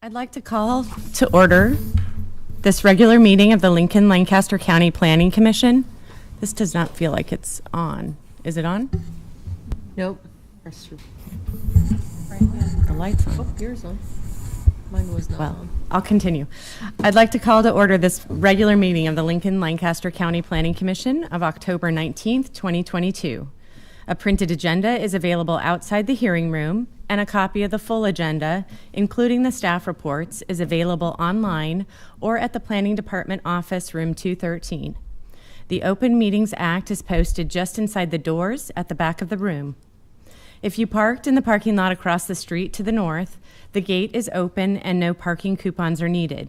I'd like to call to order this regular meeting of the Lincoln Lancaster County Planning Commission. This does not feel like it's on. Is it on? Nope. The light's on. Oh, yours on. Mine was not Well, on. I'll continue. I'd like to call to order this regular meeting of the Lincoln Lancaster County Planning Commission of October 19th, 2022. A printed agenda is available outside the hearing room, and a copy of the full agenda, including the staff reports, is available online or at the Planning Department office, room 213. The Open Meetings Act is posted just inside the doors at the back of the room. If you parked in the parking lot across the street to the north, the gate is open and no parking coupons are needed.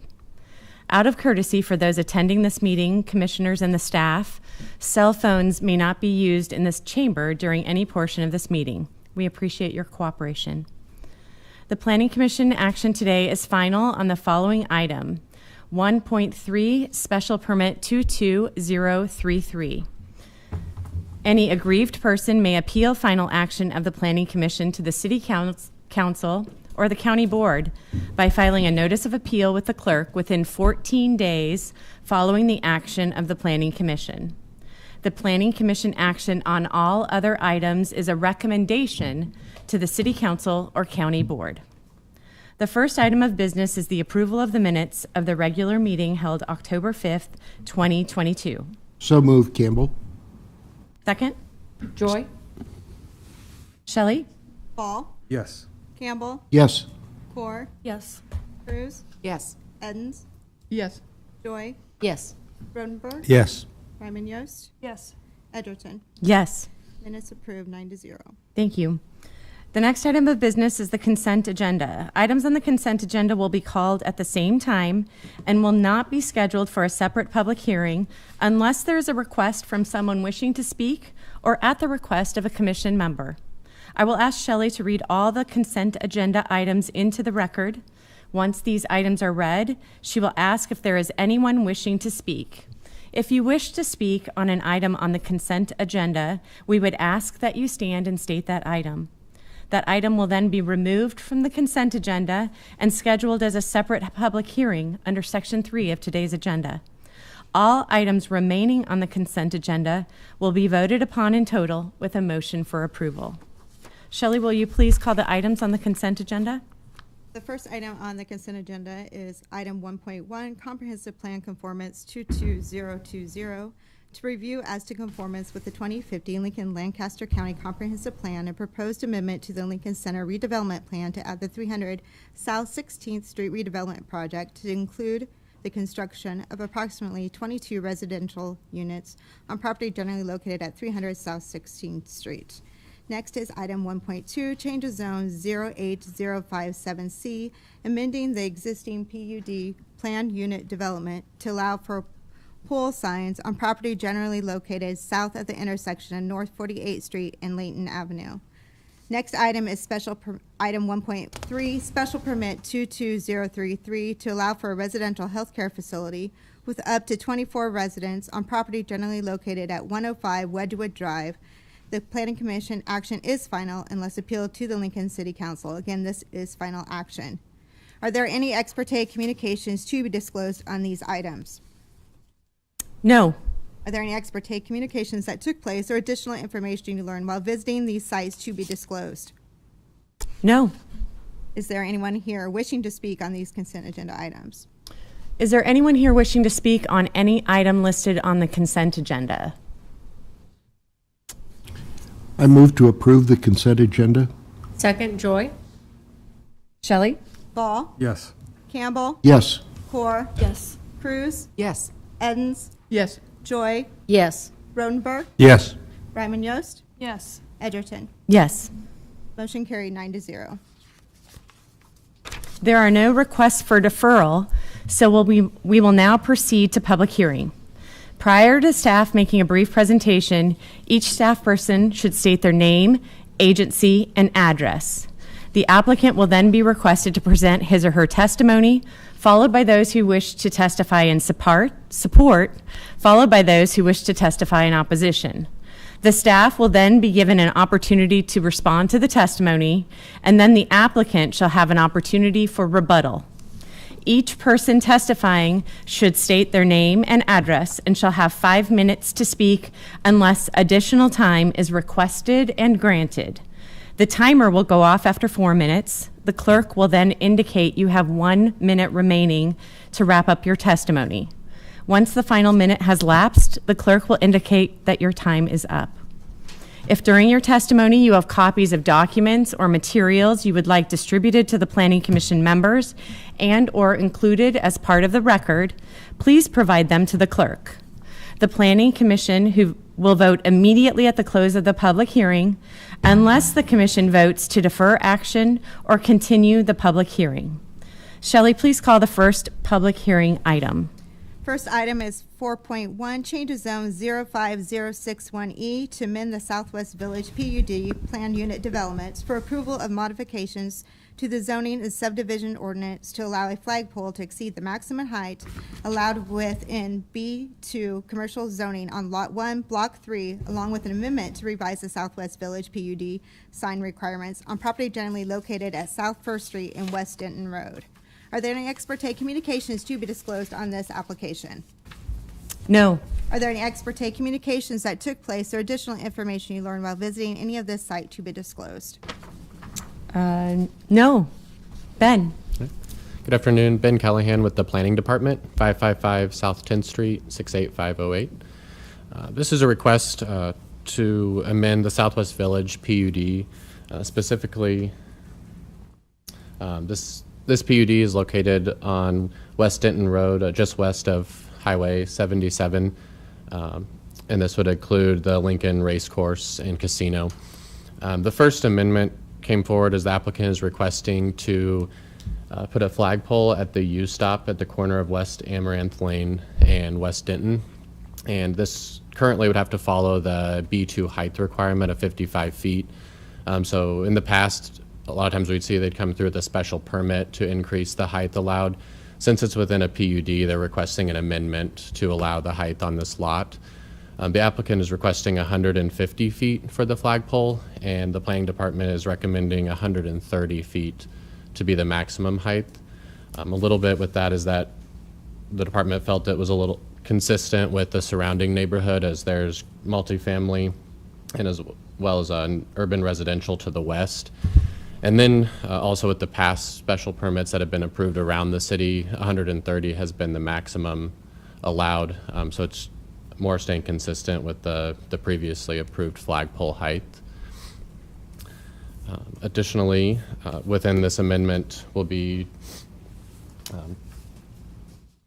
Out of courtesy for those attending this meeting, commissioners and the staff, cell phones may not be used in this chamber during any portion of this meeting. We appreciate your cooperation. The Planning Commission action today is final on the following item: 1.3 Special Permit 22033. Any aggrieved person may appeal final action of the Planning Commission to the City Council or the County Board by filing a notice of appeal with the clerk within 14 days following the action of the Planning Commission. The Planning Commission action on all other items is a recommendation to the City Council or County Board. The first item of business is the approval of the minutes of the regular meeting held October 5th, 2022. So moved, Campbell. Second? Joy? Shelley? Ball, Yes. Campbell, Yes. Core, Yes. Cruz, Yes. Edens, Yes. Joy, Yes. Rodenberg, Yes. Ryman Yost, Yes. Edgerton. Yes. Minutes approved 9-0. Thank you. The next item of business is the consent agenda. Items on the consent agenda will be called at the same time and will not be scheduled for a separate public hearing unless there is a request from someone wishing to speak or at the request of a commission member. I will ask Shelley to read all the consent agenda items into the record. Once these items are read, she will ask if there is anyone wishing to speak. If you wish to speak on an item on the consent agenda, we would ask that you stand and state that item. That item will then be removed from the consent agenda and scheduled as a separate public hearing under Section 3 of today's agenda. All items remaining on the consent agenda will be voted upon in total with a motion for approval. Shelley, will you please call the items on the consent agenda? The first item on the consent agenda is item 1.1, Comprehensive Plan Conformance 22020, to review as to conformance with the 2050 Lincoln Lancaster County Comprehensive Plan and proposed amendment to the Lincoln Center redevelopment plan to add the 300 South 16th Street redevelopment project to include the construction of approximately 22 residential units on property generally located at 300 South 16th Street. Next is item 1.2, change of zone 08057C, amending the existing PUD planned unit development to allow for pole signs on property generally located south of the intersection of North 48th Street and Layton Avenue. Next item is item 1.3, special permit 22033 to allow for a residential healthcare facility with up to 24 residents on property generally located at 105 Wedgewood Drive. The Planning Commission action is final unless appealed to the Lincoln City Council. Again, this is final action. Are there any ex parte communications to be disclosed on these items? No. Are there any ex parte communications that took place or additional information you learned while visiting these sites to be disclosed? No. Is there anyone here wishing to speak on these consent agenda items? Is there anyone here wishing to speak on any item listed on the consent agenda? I move to approve the consent agenda. Second, Joy? Shelley? Ball, Yes. Campbell, Yes. Core, Yes. Cruz, Yes. Edens, Yes. Joy, Yes. Rodenberg, Yes. Ryman Yost, Yes. Edgerton. Yes. Motion carried 9-0. There are no requests for deferral, so we will now proceed to public hearing. Prior to staff making a brief presentation, each staff person should state their name, agency, and address. The applicant will then be requested to present his or her testimony, followed by those who wish to testify in support, followed by those who wish to testify in opposition. The staff will then be given an opportunity to respond to the testimony, and then the applicant shall have an opportunity for rebuttal. Each person testifying should state their name and address and shall have 5 minutes to speak unless additional time is requested and granted. The timer will go off after 4 minutes. The clerk will then indicate you have 1 minute remaining to wrap up your testimony. Once the final minute has lapsed, the clerk will indicate that your time is up. If during your testimony you have copies of documents or materials you would like distributed to the Planning Commission members and/or included as part of the record, please provide them to the clerk. The Planning Commission who will vote immediately at the close of the public hearing unless the commission votes to defer action or continue the public hearing. Shelley, please call the first public hearing item. First item is 4.1, change of zone 05061E to amend the Southwest Village PUD Plan Unit Developments for approval of modifications to the zoning and subdivision ordinance to allow a flagpole to exceed the maximum height allowed within B2 commercial zoning on Lot 1, Block 3, along with an amendment to revise the Southwest Village PUD sign requirements on property generally located at South First Street and West Denton Road. Are there any ex parte communications to be disclosed on this application? No. Are there any ex parte communications that took place or additional information you learned while visiting any of this site to be disclosed? No. Ben? Good afternoon, Ben Callahan with the Planning Department, 555 South 10th Street, 68508. This is a request to amend the Southwest Village PUD. Specifically, this PUD is located on West Denton Road, just west of Highway 77, and this would include the Lincoln Racecourse and Casino. The first amendment came forward as the applicant is requesting to put a flagpole at the U-stop at the corner of West Amaranth Lane and West Denton, and this currently would have to follow the B2 height requirement of 55 feet. So in the past, a lot of times we'd see they'd come through with a special permit to increase the height allowed. Since it's within a PUD, they're requesting an amendment to allow the height on this lot. The applicant is requesting 150 feet for the flagpole, and the planning department is recommending 130 feet to be the maximum height. A little bit with that is that the department felt it was a little consistent with the surrounding neighborhood, as there's multifamily and as well as an urban residential to the west. And then also with the past special permits that have been approved around the city, 130 has been the maximum allowed. So it's more staying consistent with the previously approved flagpole height. Additionally, within this amendment will be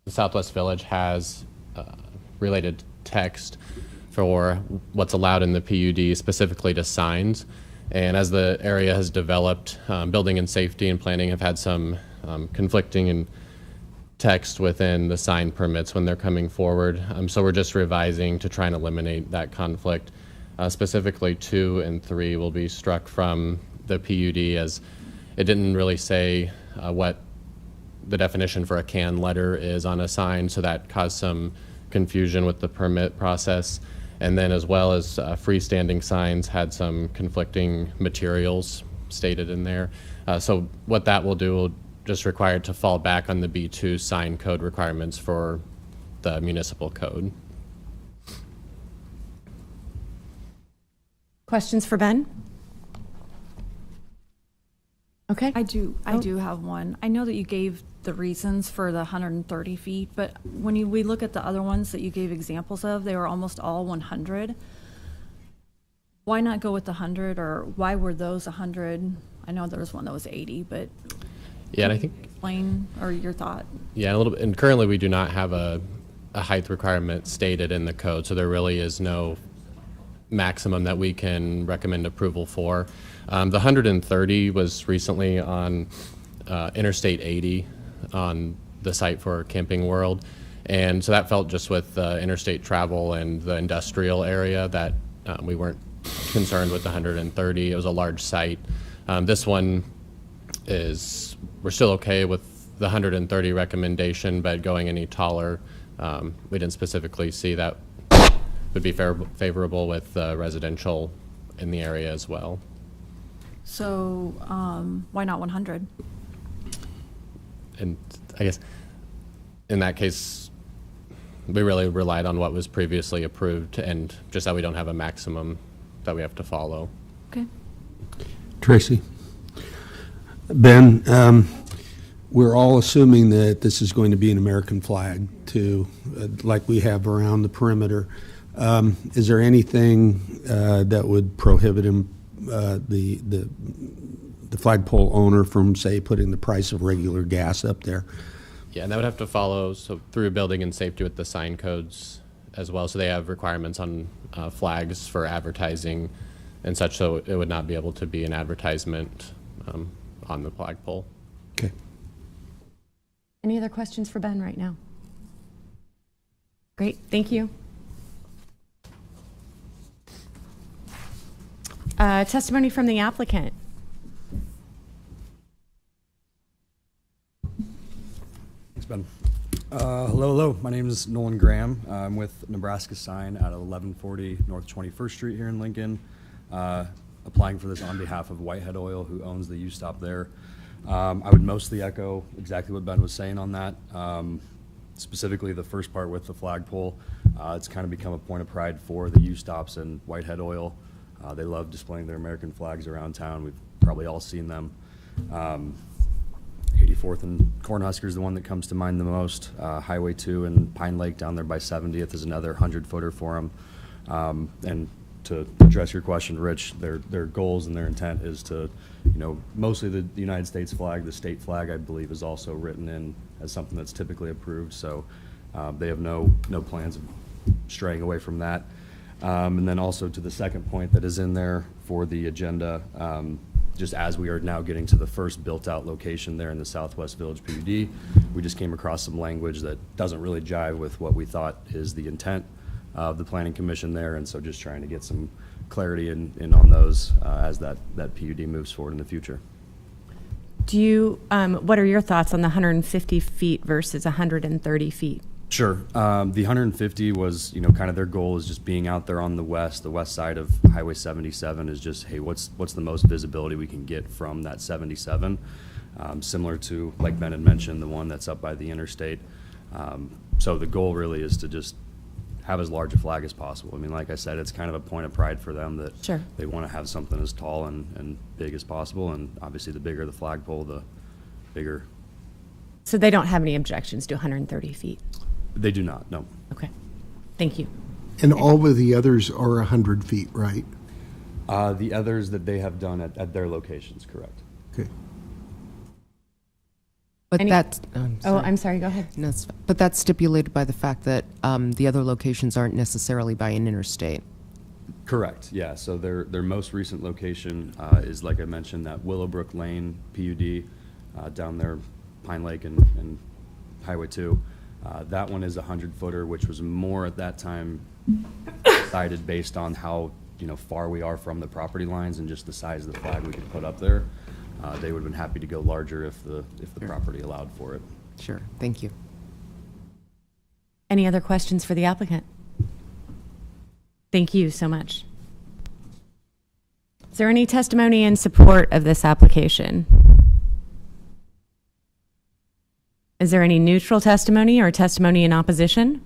the Southwest Village has related text for what's allowed in the PUD, specifically to signs. And as the area has developed, building and safety and planning have had some conflicting and text within the sign permits when they're coming forward. So we're just revising to try and eliminate that conflict. Specifically 2 and 3 will be struck from the PUD, as it didn't really say what the definition for a can letter is on a sign, so that caused some confusion with the permit process. And then as well as freestanding signs had some conflicting materials stated in there. So what that will do will just require it to fall back on the B2 sign code requirements for the municipal code. Questions for Ben? Okay. I do have one. I know that you gave the reasons for the 130 feet, but when we look at the other ones that you gave examples of, they were almost all 100. Why not go with the 100, or why were those 100? I know there was one that was 80, but yeah, and I think explain or your thought. Yeah, a little bit. And currently we do not have a height requirement stated in the code, so there really is no maximum that we can recommend approval for. The 130 was recently on Interstate 80 on the site for Camping World, and so that felt just with interstate travel and the industrial area that we weren't concerned with the 130. It was a large site. This one is, we're still okay with the 130 recommendation, but going any taller, we didn't specifically see that would be favorable with residential in the area as well. So why not 100? And I guess in that case, we really relied on what was previously approved, and just that we don't have a maximum that we have to follow. Okay. Tracy? Ben, we're all assuming that this is going to be an American flag too, like we have around the perimeter. Is there anything that would prohibit him, the flagpole owner from, say, putting the price of regular gas up there? Yeah, and that would have to follow through building and safety with the sign codes as well. So they have requirements on flags for advertising and such, so it would not be able to be an advertisement on the flagpole. Okay. Any other questions for Ben right now? Great, thank you. Testimony from the applicant. Thanks, Ben. Hello. My name is Nolan Graham. I'm with Nebraska Sign at 1140 North 21st Street here in Lincoln. Applying for this on behalf of Whitehead Oil, who owns the U-Stop there. I would mostly echo exactly what Ben was saying on that. Specifically the first part with the flagpole. It's kind of become a point of pride for the U-Stops and Whitehead Oil. They love displaying their American flags around town. We've probably all seen them. 84th and Cornhusker is the one that comes to mind the most. Highway 2 and Pine Lake down there by 70th is another 100-footer for them. And to address your question, Rich, their goals and their intent is to, mostly the United States flag. The state flag, I believe, is also written in as something that's typically approved. So they have no plans of straying away from that. And then also to the second point that is in there for the agenda, just as we are now getting to the first built-out location there in the Southwest Village PUD, we just came across some language that doesn't really jive with what we thought is the intent of the Planning Commission there, and so just trying to get some clarity in on those as that PUD moves forward in the future. Do you, what are your thoughts on the 150 feet versus 130 feet? Sure. The 150 was, kind of their goal is just being out there on the west side of Highway 77 is just, hey, what's the most visibility we can get from that 77? Similar to, like Ben had mentioned, the one that's up by the interstate. So the goal really is to just have as large a flag as possible. I mean, like I said, it's kind of a point of pride for them that Sure. they want to have something as tall and big as possible. And obviously the bigger the flagpole, the bigger. So they don't have any objections to 130 feet? They do not, no. Okay, thank you. And all of the others are 100 feet, right? The others that they have done at their locations, correct. Okay. But Any- that's, I'm sorry, go ahead. no, but that's stipulated by the fact that the other locations aren't necessarily by an interstate. Correct, yeah. So their most recent location is, like I mentioned, that Willowbrook Lane PUD down there, Pine Lake and Highway 2. That one is a 100-footer, which was more at that time decided based on how far we are from the property lines and just the size of the flag we could put up there. They would have been happy to go larger if the property allowed for it. Sure, thank you. Any other questions for the applicant? Thank you so much. Is there any testimony in support of this application? Is there any neutral testimony or testimony in opposition?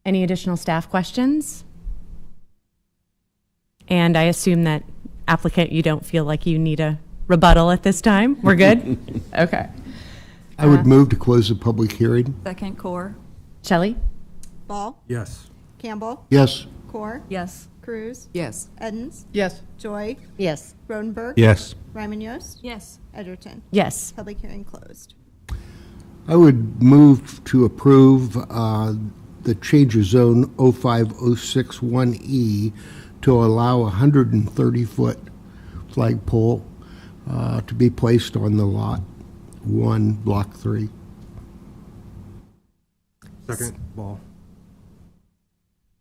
Any additional staff questions? And I assume that applicant, you don't feel like you need a rebuttal at this time? We're good? Okay. I would move to close the public hearing. Second, Core. Shelley? Ball, Yes. Campbell, Yes. Core, Yes. Cruz, Yes. Edens, Yes. Joy, Yes. Rodenberg. Yes. Ryman Yost, Yes. Edgerton. Yes. Public hearing closed. I would move to approve the change of zone 05061E to allow a 130-foot flagpole to be placed on the lot 1, Block 3. Second, Ball.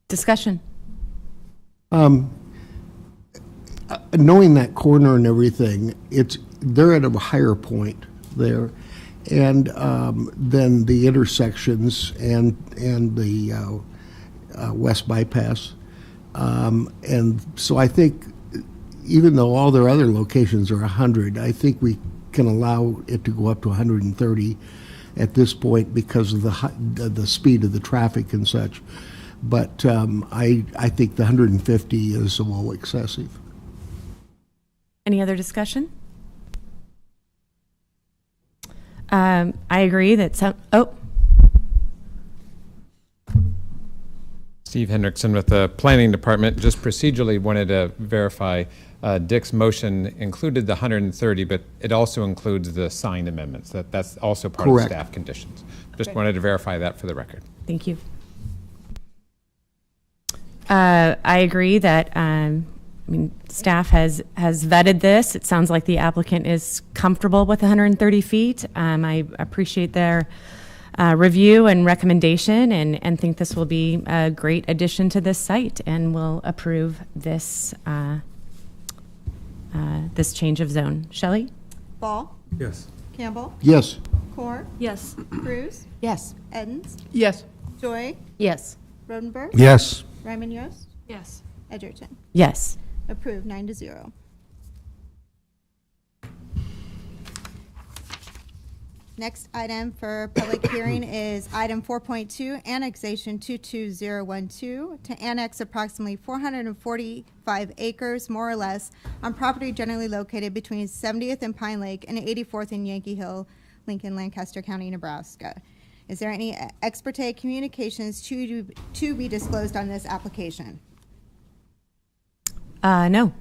Discussion? Knowing that corner and everything, they're at a higher point there, and then the intersections and the west bypass, and so I think even though all their other locations are 100, I think we can allow it to go up to 130 at this point because of the speed of the traffic and such. But I think the 150 is a little excessive. Any other discussion? I agree that Steve Hendrickson with the Planning Department. Just procedurally wanted to verify Dick's motion included the 130, but it also includes the signed amendments. That's also part Correct. of the staff conditions. Just wanted to verify that for the record. Thank you. I agree that, staff has vetted this. It sounds like the applicant is comfortable with 130 feet. I appreciate their review and recommendation and think this will be a great addition to this site and will approve this, this change of zone. Shelley? Ball, Yes. Campbell, Yes. Core, Yes. Cruz, Yes. Edens, Yes. Joy, Yes. Rodenberg, Yes. Ryman Yost, Yes. Edgerton. Yes. Approved 9-0. Next item for public hearing is item 4.2, annexation 22012, to annex approximately 445 acres, more or less, on property generally located between 70th and Pine Lake and 84th and Yankee Hill, Lincoln, Lancaster County, Nebraska. Is there any ex parte communications to be disclosed on this application? No.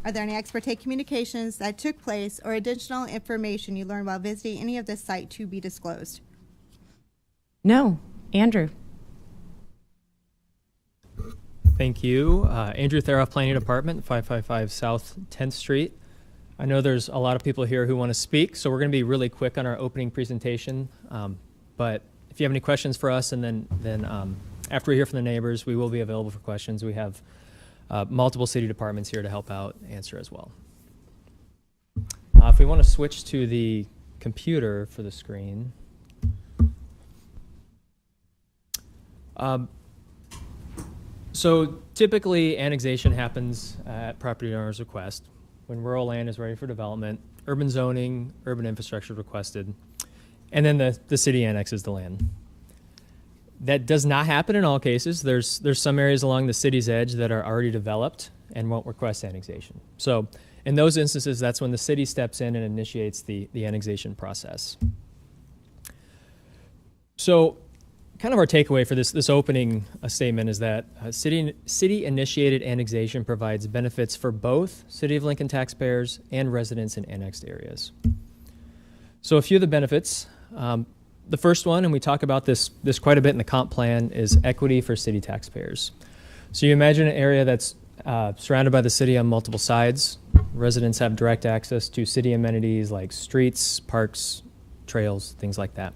Are there any ex parte communications that took place or additional information you learned while visiting any of this site to be disclosed? No. Andrew? Thank you. Andrew Theroff, Planning Department, 555 South 10th Street. I know there's a lot of people here who want to speak, so we're going to be really quick on our opening presentation. But if you have any questions for us, and then after we hear from the neighbors, we will be available for questions. We have multiple city departments here to help out answer as well. If we want to switch to the computer for the screen. So typically annexation happens at property owner's request when rural land is ready for development, urban zoning, urban infrastructure requested, and then the city annexes the land. That does not happen in all cases. There's some areas along the city's edge that are already developed and won't request annexation. So in those instances, that's when the city steps in and initiates the annexation process. So kind of our takeaway for this opening statement is that city-initiated annexation provides benefits for both City of Lincoln taxpayers and residents in annexed areas. So a few of the benefits. The first one, and we talk about this quite a bit in the comp plan, is equity for city taxpayers. So you imagine an area that's surrounded by the city on multiple sides. Residents have direct access to city amenities like streets, parks, trails, things like that.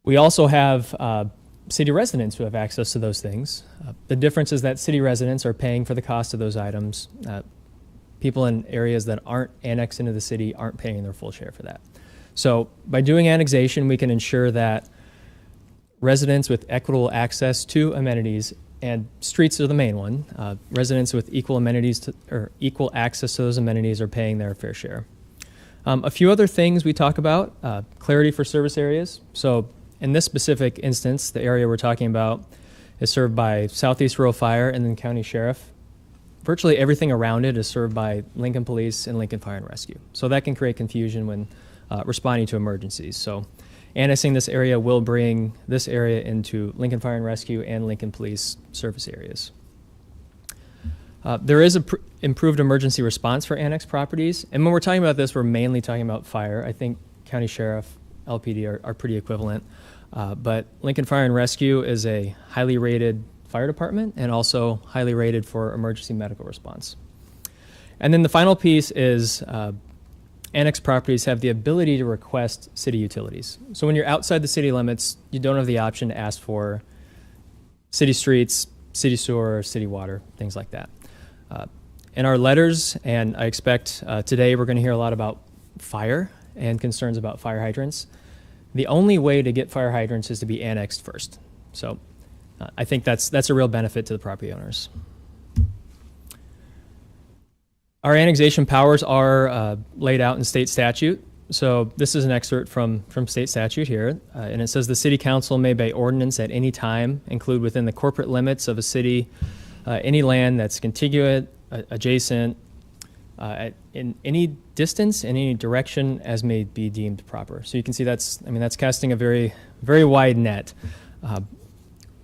We also have city residents who have access to those things. The difference is that city residents are paying for the cost of those items. People in areas that aren't annexed into the city aren't paying their full share for that. So by doing annexation, we can ensure that residents with equitable access to amenities, and streets are the main one, residents with equal amenities or equal access to those amenities are paying their fair share. A few other things we talk about, clarity for service areas. So in this specific instance, the area we're talking about is served by Southeast Rural Fire and then County Sheriff. Virtually everything around it is served by Lincoln Police and Lincoln Fire and Rescue. So that can create confusion when responding to emergencies. So annexing this area will bring this area into Lincoln Fire and Rescue and Lincoln Police service areas. There is improved emergency response for annexed properties. And when we're talking about this, we're mainly talking about fire. I think County Sheriff, LPD are pretty equivalent. But Lincoln Fire and Rescue is a highly rated fire department and also highly rated for emergency medical response. And then the final piece is annexed properties have the ability to request city utilities. So when you're outside the city limits, you don't have the option to ask for city streets, city sewer, city water, things like that. In our letters, and I expect today we're going to hear a lot about fire and concerns about fire hydrants. The only way to get fire hydrants is to be annexed first. So I think that's a real benefit to the property owners. Our annexation powers are laid out in state statute. So this is an excerpt from state statute here, and it says the city council may by ordinance at any time include within the corporate limits of a city any land that's contiguous, adjacent, in any distance, in any direction as may be deemed proper. So you can see that's casting a very, very wide net.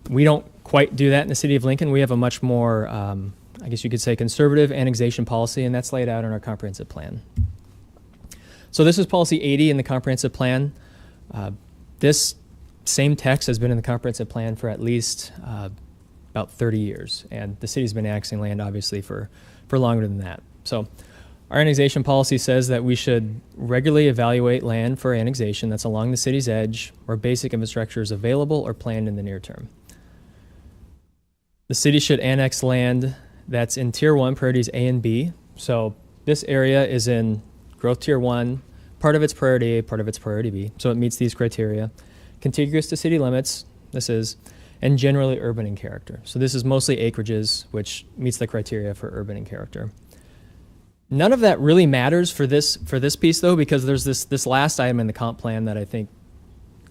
We don't quite do that in the city of Lincoln. We have a much more, I guess you could say, conservative annexation policy, and that's laid out in our comprehensive plan. So this is policy 80 in the comprehensive plan. This same text has been in the comprehensive plan for at least about 30 years, and the city's been annexing land obviously for longer than that. So our annexation policy says that we should regularly evaluate land for annexation that's along the city's edge where basic infrastructure is available or planned in the near term. The city should annex land that's in Tier 1 priorities A and B. So this area is in Growth Tier 1, part of its Priority A, part of its Priority B. So it meets these criteria. Contiguous to city limits, this is, and generally urban in character. So this is mostly acreages, which meets the criteria for urban in character. None of that really matters for this piece, though, because there's this last item in the comp plan that I think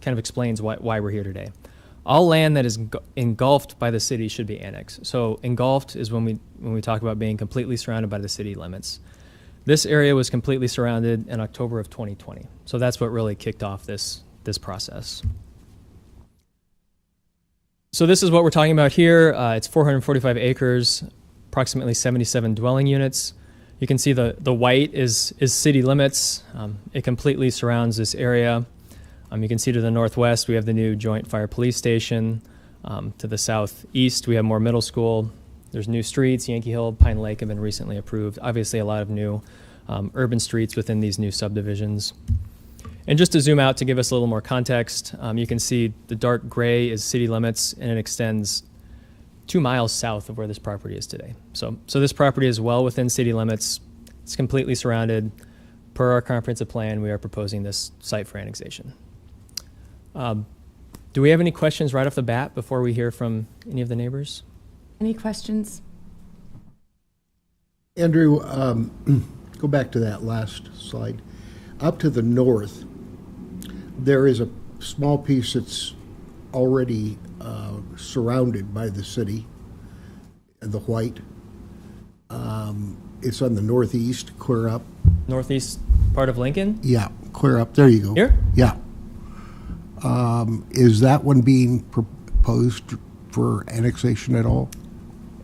kind of explains why we're here today. All land that is engulfed by the city should be annexed. So engulfed is when we talk about being completely surrounded by the city limits. This area was completely surrounded in October of 2020. So that's what really kicked off this process. So this is what we're talking about here. It's 445 acres, approximately 77 dwelling units. You can see the white is city limits. It completely surrounds this area. You can see to the northwest, we have the new Joint Fire Police Station. To the southeast, we have more middle school. There's new streets. Yankee Hill, Pine Lake have been recently approved. Obviously, a lot of new urban streets within these new subdivisions. And just to zoom out to give us a little more context, you can see the dark gray is city limits, and it extends 2 miles south of where this property is today. So this property is well within city limits. It's completely surrounded. Per our comprehensive plan, we are proposing this site for annexation. Do we have any questions right off the bat before we hear from any of the neighbors? Any questions? Andrew, go back to that last slide. Up to the north, there is a small piece that's already surrounded by the city, the white. It's on the northeast, clear up. Northeast part of Lincoln? Yeah, clear up. There you go. Here? Yeah. Is that one being proposed for annexation at all?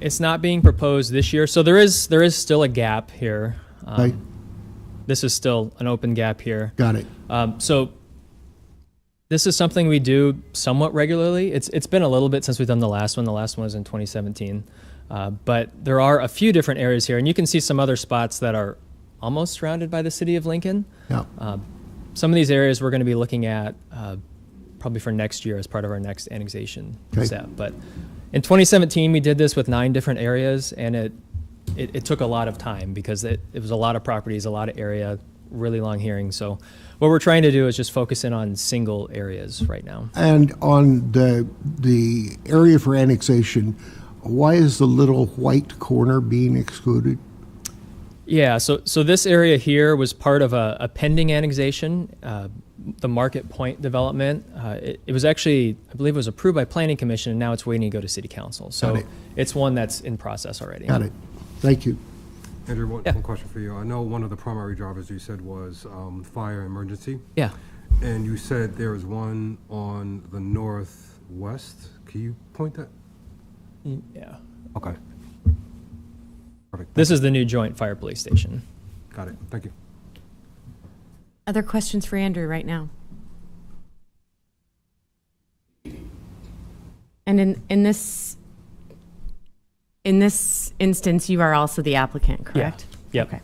It's not being proposed this year, so there is still a gap here. Okay. This is still an open gap here. Got it. So this is something we do somewhat regularly. It's been a little bit since we've done the last one. The last one was in 2017. But there are a few different areas here, and you can see some other spots that are almost surrounded by the city of Lincoln. Yeah. Some of these areas we're going to be looking at probably for next year as part of our next annexation step. But in 2017, we did this with 9 different areas, and it took a lot of time because it was a lot of properties, a lot of area, really long hearings. So what we're trying to do is just focus in on single areas right now. And on the area for annexation, why is the little white corner being excluded? Yeah, so this area here was part of a pending annexation, the Market Point development. It was actually, I believe it was approved by Planning Commission, and now it's waiting to go to City Council. So it's one that's in process already. Got it. Thank you. Andrew, one question for you. I know one of the primary drivers you said was fire emergency. Yeah. And you said there is one on the northwest. Can you point that? Yeah. Okay. Perfect. This is the new Joint Fire Police Station. Got it. Thank you. Other questions for Andrew right now? And in this instance, you are also the applicant, correct? Yeah. Yep. Okay.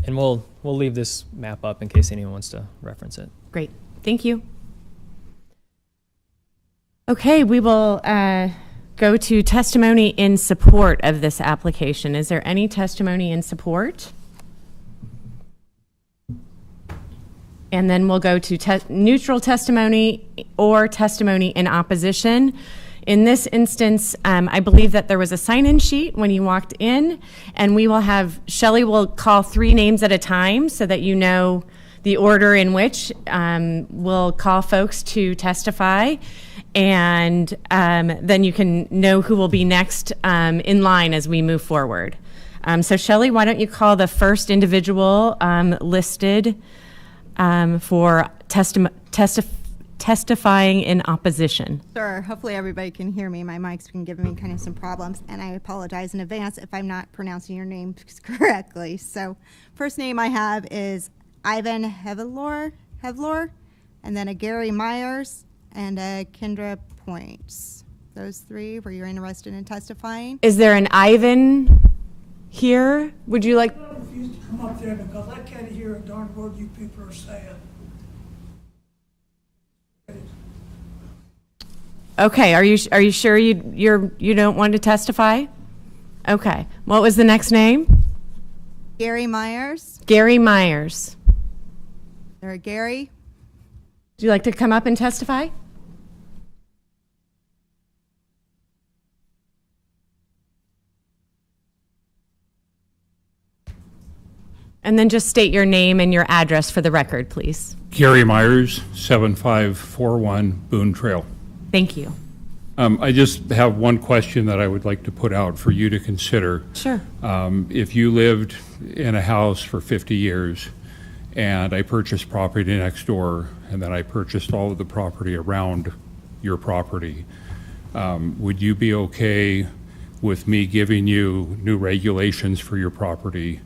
And we'll leave this map up in case anyone wants to reference it. Great. Thank you. Okay, we will go to testimony in support of this application. Is there any testimony in support? And then we'll go to neutral testimony or testimony in opposition. In this instance, I believe that there was a sign-in sheet when you walked in, and Shelley will call 3 names at a time so that you know the order in which we'll call folks to testify, and then you can know who will be next in line as we move forward. So Shelley, why don't you call the first individual listed for testifying in opposition. Sure. Hopefully everybody can hear me. My mic's been giving me kind of some problems, and I apologize in advance if I'm not pronouncing your name correctly. So first name I have is Ivan Hevlor, and then a Gary Myers and a Kendra Points. Those 3, were you interested in testifying? Is there an Ivan here? Would you like? I refuse to come up there because I can't hear a darn word you people are saying. Okay, are you sure you don't want to testify? Okay. What was the next name? Gary Myers. Gary Myers. Or Gary? Would you like to come up and testify? And then just state your name and your address for the record, please. Gary Myers, 7541 Boone Trail. Thank you. I just have one question that I would like to put out for you to consider. Sure. If you lived in a house for 50 years and I purchased property next door and then I purchased all of the property around your property, would you be okay with me giving you new regulations for your property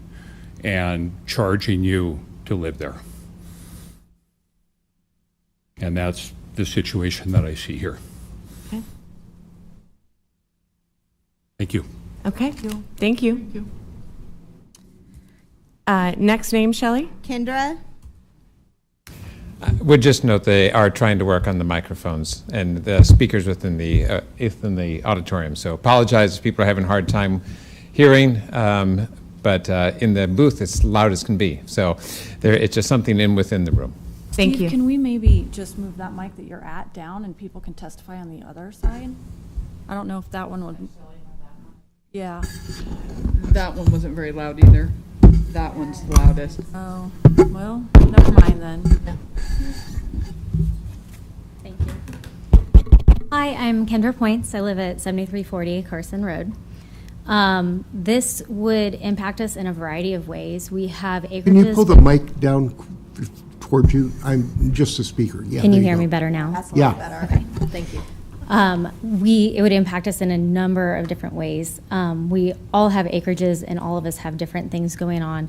and charging you to live there? And that's the situation that I see here. Okay. Thank you. Okay. Thank you. Next name, Shelley? Kendra? Would just note they are trying to work on the microphones and the speakers within the auditorium. So apologize if people are having a hard time hearing, but in the booth it's loud as can be. So it's just something within the room. Thank Steve, you. Can we maybe just move that mic that you're at down and people can testify on the other side? I don't know if that one would. Yeah. That one wasn't very loud either. That one's the loudest. Oh, well, never mind then. Thank you. Hi, I'm Kendra Points. I live at 7340 Carson Road. This would impact us in a variety of ways. We have acreages. Can you pull the mic down towards you? I'm just a speaker. Yeah. Can you hear me better now? That's a Yeah. lot better. Okay. Thank you. It would impact us in a number of different ways. We all have acreages and all of us have different things going on.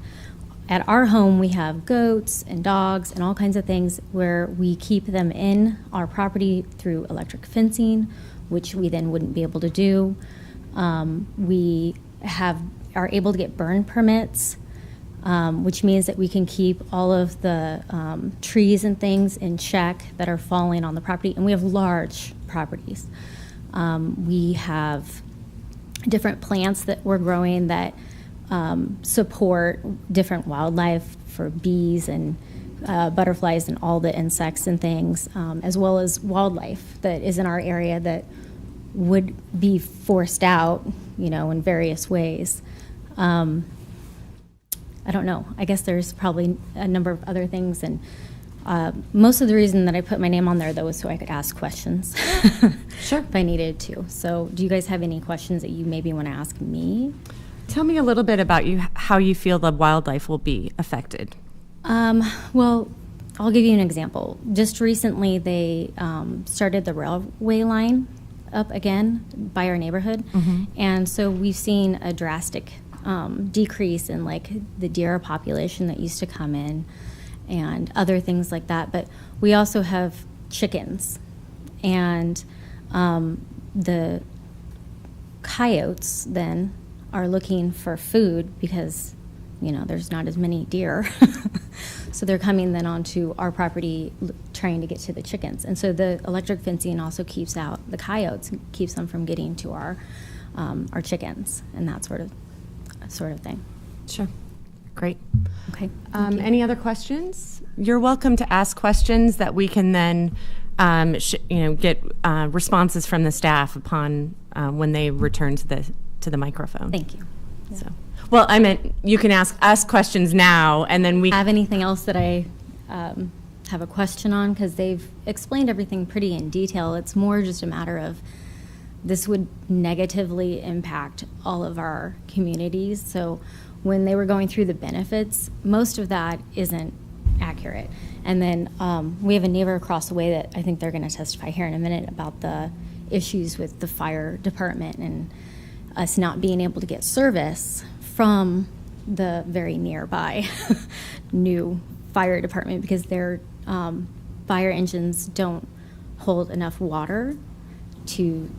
At our home, we have goats and dogs and all kinds of things where we keep them in our property through electric fencing, which we then wouldn't be able to do. We are able to get burn permits, which means that we can keep all of the trees and things in check that are falling on the property. And we have large properties. We have different plants that we're growing that support different wildlife for bees and butterflies and all the insects and things, as well as wildlife that is in our area that would be forced out, in various ways. I don't know. I guess there's probably a number of other things, and most of the reason that I put my name on there, though, was so I could ask questions. Sure. If I needed to. So do you guys have any questions that you maybe want to ask me? Tell me a little bit about how you feel the wildlife will be affected. Well, I'll give you an example. Just recently, they started the railway line up again by our neighborhood, and so we've seen a drastic decrease in the deer population that used to come in and other things like that. But we also have chickens, and the coyotes then are looking for food because there's not as many deer. So they're coming then onto our property trying to get to the chickens. And so the electric fencing also keeps out the coyotes, keeps them from getting to our chickens and that sort of thing. Sure. Great. Okay. Any other questions? You're welcome to ask questions that we can then get responses from the staff upon when they return to the microphone. Thank you. So, well, I meant you can ask us questions now, and then we Have anything else that I have a question on? Because they've explained everything pretty in detail. It's more just a matter of this would negatively impact all of our communities. So when they were going through the benefits, most of that isn't accurate. And then we have a neighbor across the way that I think they're going to testify here in a minute about the issues with the fire department and us not being able to get service from the very nearby new fire department because their fire engines don't hold enough water to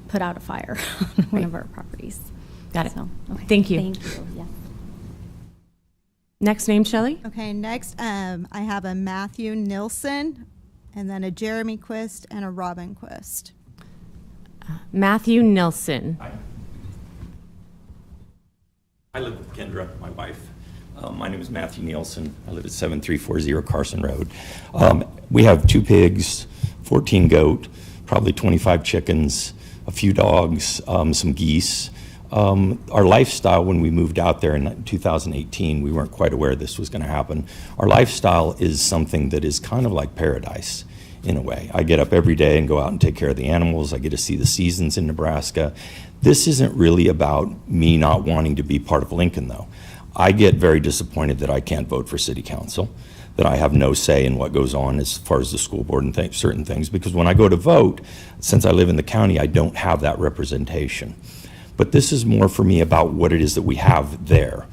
put out a fire on one of our properties. Got it. So, okay. Thank you. Thank you. Yeah. Next name, Shelley? Okay, next, I have a Matthew Nilsson, and then a Jeremy Quist and a Robin Quist. Matthew Nilsson. I live with Kendra, my wife. My name is Matthew Nielsen. I live at 7340 Carson Road. We have 2 pigs, 14 goat, probably 25 chickens, a few dogs, some geese. Our lifestyle when we moved out there in 2018, we weren't quite aware this was going to happen. Our lifestyle is something that is kind of like paradise in a way. I get up every day and go out and take care of the animals. I get to see the seasons in Nebraska. This isn't really about me not wanting to be part of Lincoln, though. I get very disappointed that I can't vote for city council, that I have no say in what goes on as far as the school board and certain things, because when I go to vote, since I live in the county, I don't have that representation. But this is more for me about what it is that we have there.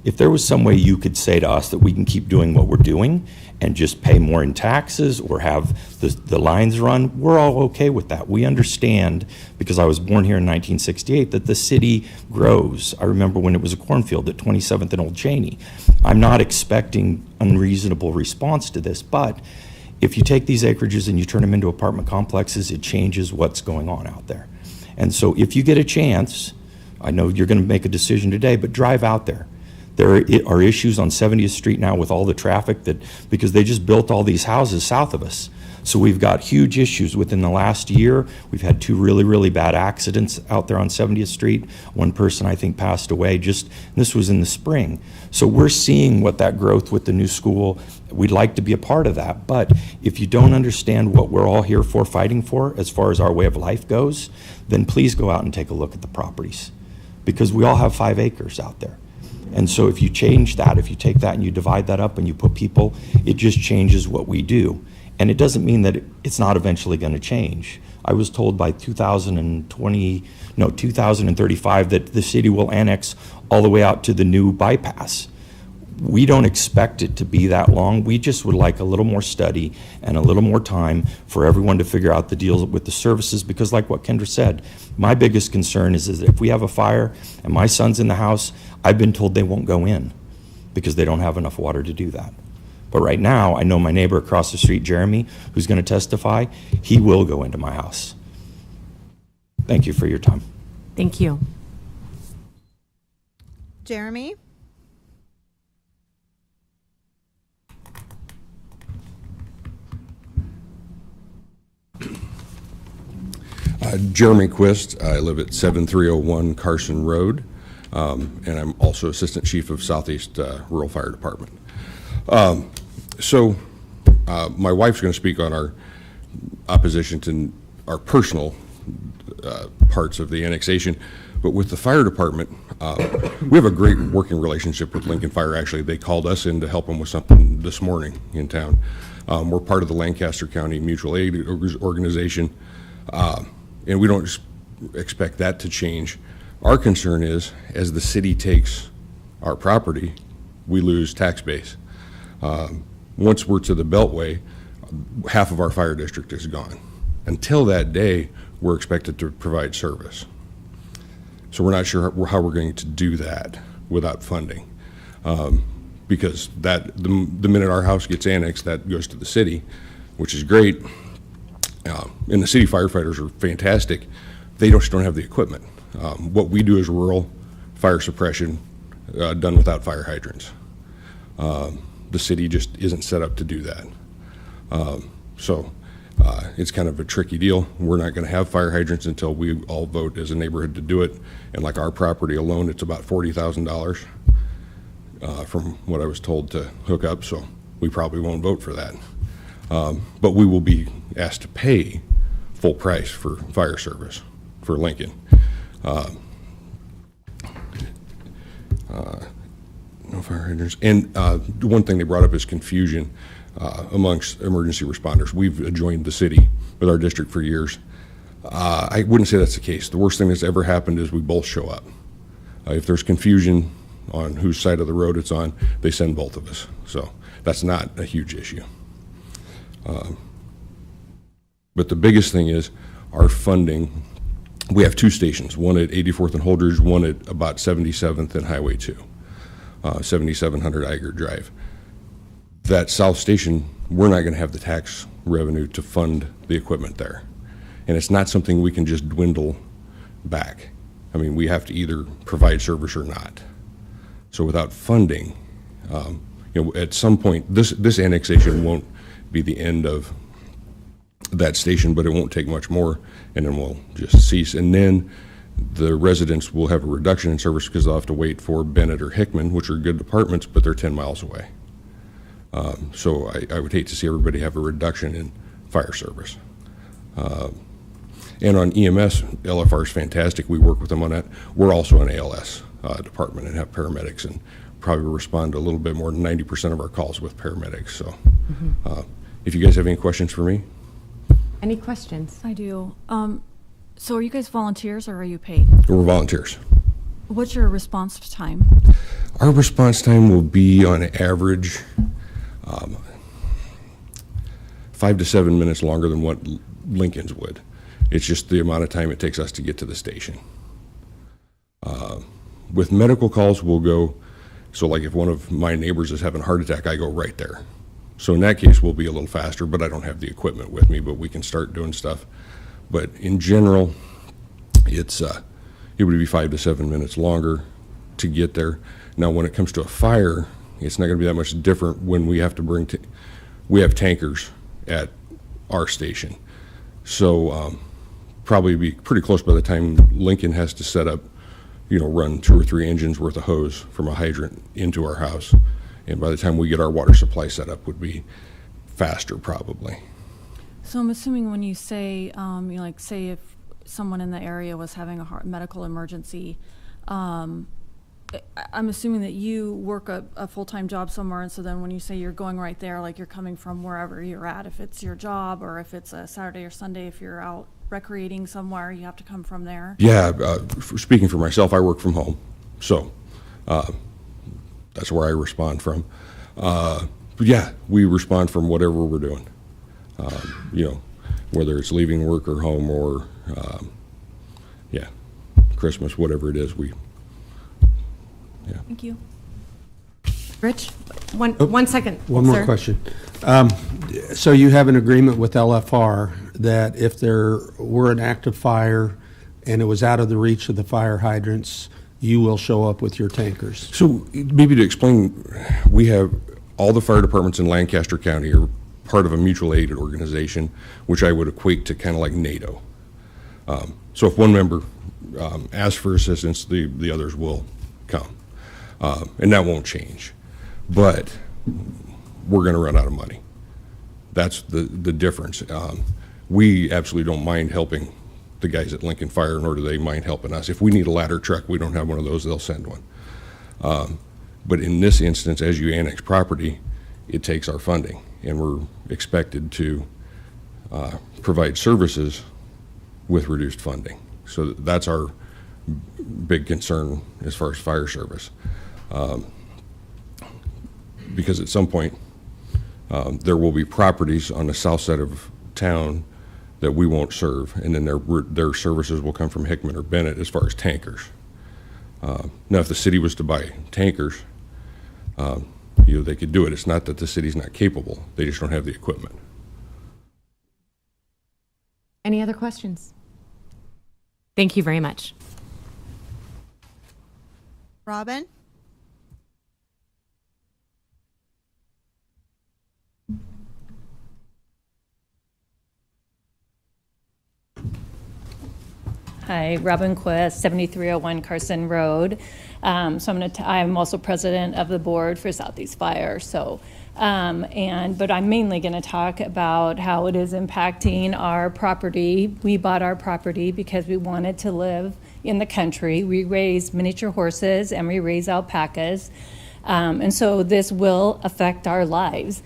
If there was some way you could say to us that we can keep doing what we're doing and just pay more in taxes or have the lines run, we're all okay with that. We understand, because I was born here in 1968, that the city grows. I remember when it was a cornfield at 27th and Old Cheney. I'm not expecting unreasonable response to this, but if you take these acreages and you turn them into apartment complexes, it changes what's going on out there. And so if you get a chance, I know you're going to make a decision today, but drive out there. There are issues on 70th Street now with all the traffic because they just built all these houses south of us. So we've got huge issues within the last year. We've had 2 really, really bad accidents out there on 70th Street. One person, I think, passed away this was in the spring. So we're seeing what that growth with the new school, we'd like to be a part of that. But if you don't understand what we're all here for, fighting for, as far as our way of life goes, then please go out and take a look at the properties. Because we all have 5 acres out there. And so if you change that, if you take that and you divide that up and you put people, it just changes what we do. And it doesn't mean that it's not eventually going to change. I was told by 2035 that the city will annex all the way out to the new bypass. We don't expect it to be that long. We just would like a little more study and a little more time for everyone to figure out the deals with the services, because like what Kendra said, my biggest concern is that if we have a fire and my son's in the house, I've been told they won't go in because they don't have enough water to do that. But right now, I know my neighbor across the street, Jeremy, who's going to testify, he will go into my house. Thank you for your time. Thank you. Jeremy? Jeremy Quist. I live at 7301 Carson Road, and I'm also Assistant Chief of Southeast Rural Fire Department. My wife's going to speak on our opposition to our personal parts of the annexation, but with the fire department, we have a great working relationship with Lincoln Fire. Actually, they called us in to help them with something this morning in town. We're part of the Lancaster County Mutual Aid Organization. And we don't expect that to change. Our concern is, as the city takes our property, we lose tax base. Once we're to the Beltway, half of our fire district is gone. Until that day, we're expected to provide service. So we're not sure how we're going to do that without funding. Because the minute our house gets annexed, that goes to the city, which is great. And the city firefighters are fantastic. They just don't have the equipment. What we do is rural fire suppression done without fire hydrants. The city just isn't set up to do that. So It's kind of a tricky deal. We're not going to have fire hydrants until we all vote as a neighborhood to do it. And like our property alone, it's about $40,000 from what I was told to hook up, so we probably won't vote for that. But we will be asked to pay full price for fire service for Lincoln. No fire hydrants. And the one thing they brought up is confusion amongst emergency responders. We've joined the city with our district for years. I wouldn't say that's the case. The worst thing that's ever happened is we both show up. If there's confusion on whose side of the road it's on, they send both of us. So that's not a huge issue. But the biggest thing is our funding. We have two stations, one at 84th and Holdridge, one at about 77th and Highway 2, 7700 Iger Drive. That south station, we're not going to have the tax revenue to fund the equipment there. And it's not something we can just dwindle back. I mean, we have to either provide service or not. So without funding, at some point, this annexation won't be the end of that station, but it won't take much more, and then we'll just cease. And then the residents will have a reduction in service because they'll have to wait for Bennett or Hickman, which are good departments, but they're 10 miles away. So I would hate to see everybody have a reduction in fire service. And on EMS, LFR is fantastic. We work with them on that. We're also an ALS department and have paramedics, and probably respond to a little bit more than 90% of our calls with paramedics. So if you guys have any questions for me. Any questions? I do. So are you guys volunteers or are you paid? We're volunteers. What's your response time? Our response time will be on average 5 to 7 minutes longer than what Lincoln's would. It's just the amount of time it takes us to get to the station. With medical calls, we'll go, so like if one of my neighbors is having a heart attack, I go right there. So in that case, we'll be a little faster, but I don't have the equipment with me, but we can start doing stuff. But in general, it would be 5 to 7 minutes longer to get there. Now, when it comes to a fire, it's not going to be that much different when we have to we have tankers at our station. So probably be pretty close by the time Lincoln has to set up, run 2 or 3 engines worth of hose from a hydrant into our house. And by the time we get our water supply set up, would be faster probably. So I'm assuming when you say, say if someone in the area was having a medical emergency, I'm assuming that you work a full-time job somewhere, and so then when you say you're going right there, like you're coming from wherever you're at, if it's your job or if it's a Saturday or Sunday, if you're out recreating somewhere, you have to come from there? Yeah, speaking for myself, I work from home, so that's where I respond from. But yeah, we respond from whatever we're doing, whether it's leaving work or home or, Christmas, whatever it is, Thank you. Rich, one second. One more sir. question. So you have an agreement with LFR that if there were an active fire and it was out of the reach of the fire hydrants, you will show up with your tankers? So maybe to explain, we have all the fire departments in Lancaster County are part of a mutual aid organization, which I would equate to kind of like NATO. So if one member asks for assistance, the others will come. And that won't change. But we're going to run out of money. That's the difference. We absolutely don't mind helping the guys at Lincoln Fire, nor do they mind helping us. If we need a ladder truck, we don't have one of those, they'll send one. But in this instance, as you annex property, it takes our funding, and we're expected to provide services with reduced funding. So that's our big concern as far as fire service. Because at some point, there will be properties on the south side of town that we won't serve, and then their services will come from Hickman or Bennett as far as tankers. Now, if the city was to buy tankers, they could do it. It's not that the city's not capable; they just don't have the equipment. Any other questions? Thank you very much. Robin? Hi, Robin Quist, 7301 Carson Road. I'm also president of the board for Southeast Fire. But I'm mainly going to talk about how it is impacting our property. We bought our property because we wanted to live in the country. We raise miniature horses and we raise alpacas. And so this will affect our lives.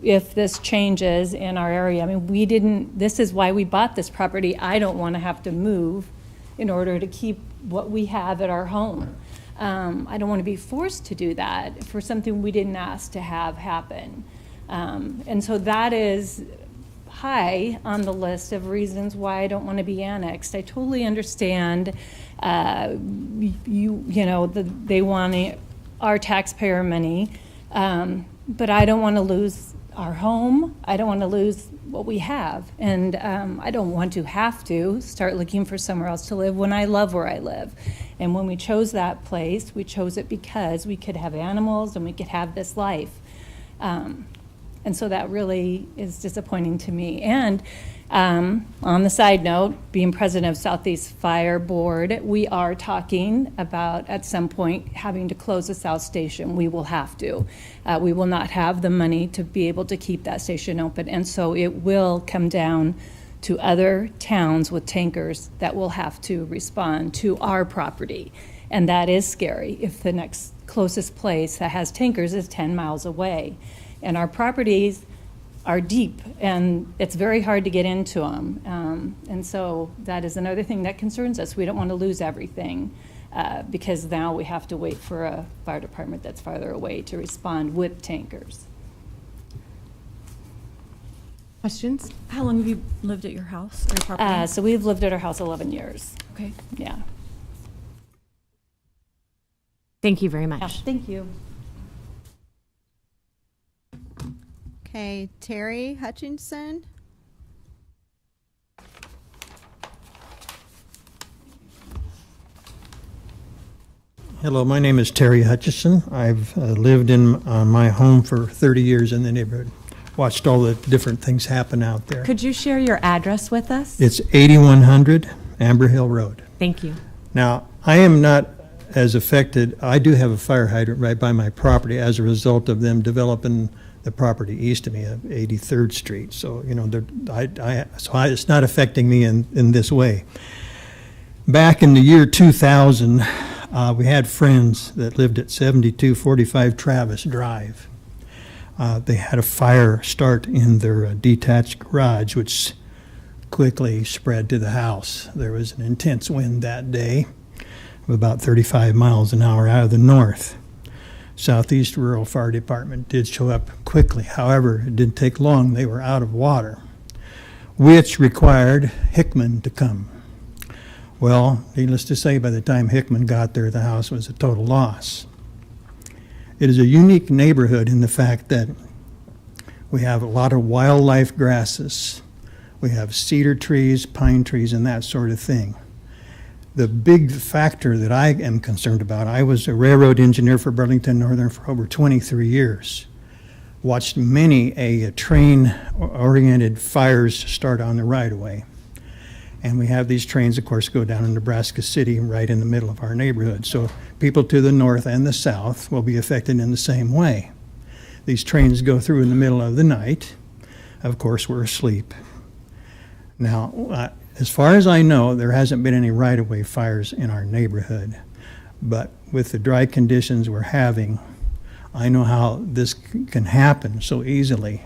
If this changes in our area, I mean, this is why we bought this property. I don't want to have to move in order to keep what we have at our home. I don't want to be forced to do that for something we didn't ask to have happen. And so that is high on the list of reasons why I don't want to be annexed. I totally understand, they want our taxpayer money, but I don't want to lose our home. I don't want to lose what we have. And I don't want to have to start looking for somewhere else to live when I love where I live. And when we chose that place, we chose it because we could have animals and we could have this life. And so that really is disappointing to me. And on the side note, being president of Southeast Fire Board, we are talking about at some point having to close the South Station. We will have to. We will not have the money to be able to keep that station open. And so it will come down to other towns with tankers that will have to respond to our property. And that is scary if the next closest place that has tankers is 10 miles away. And our properties are deep, and it's very hard to get into them. And so that is another thing that concerns us. We don't want to lose everything because now we have to wait for a fire department that's farther away to respond with tankers. Questions? How long have you lived at your house or your property? So we've lived at our house 11 years. Okay. Yeah. Thank you very much. Yeah, thank you. Okay, Terry Hutchinson. Hello, my name is Terry Hutchison. I've lived in my home for 30 years in the neighborhood. Watched all the different things happen out there. Could you share your address with us? It's 8100 Amber Hill Road. Thank you. Now, I am not as affected. I do have a fire hydrant right by my property as a result of them developing the property east of me of 83rd Street. So, it's not affecting me in this way. Back in the year 2000, we had friends that lived at 7245 Travis Drive. They had a fire start in their detached garage, which quickly spread to the house. There was an intense wind that day of about 35 miles an hour out of the north. Southeast Rural Fire Department did show up quickly. However, it didn't take long. They were out of water, which required Hickman to come. Well, needless to say, by the time Hickman got there, the house was a total loss. It is a unique neighborhood in the fact that we have a lot of wildlife grasses. We have cedar trees, pine trees, and that sort of thing. The big factor that I am concerned about, I was a railroad engineer for Burlington Northern for over 23 years. Watched many a train-oriented fires start on the right-of-way. And we have these trains, of course, go down in Nebraska City right in the middle of our neighborhood. So people to the north and the south will be affected in the same way. These trains go through in the middle of the night. Of course, we're asleep. Now, as far as I know, there hasn't been any right-of-way fires in our neighborhood. But with the dry conditions we're having, I know how this can happen so easily.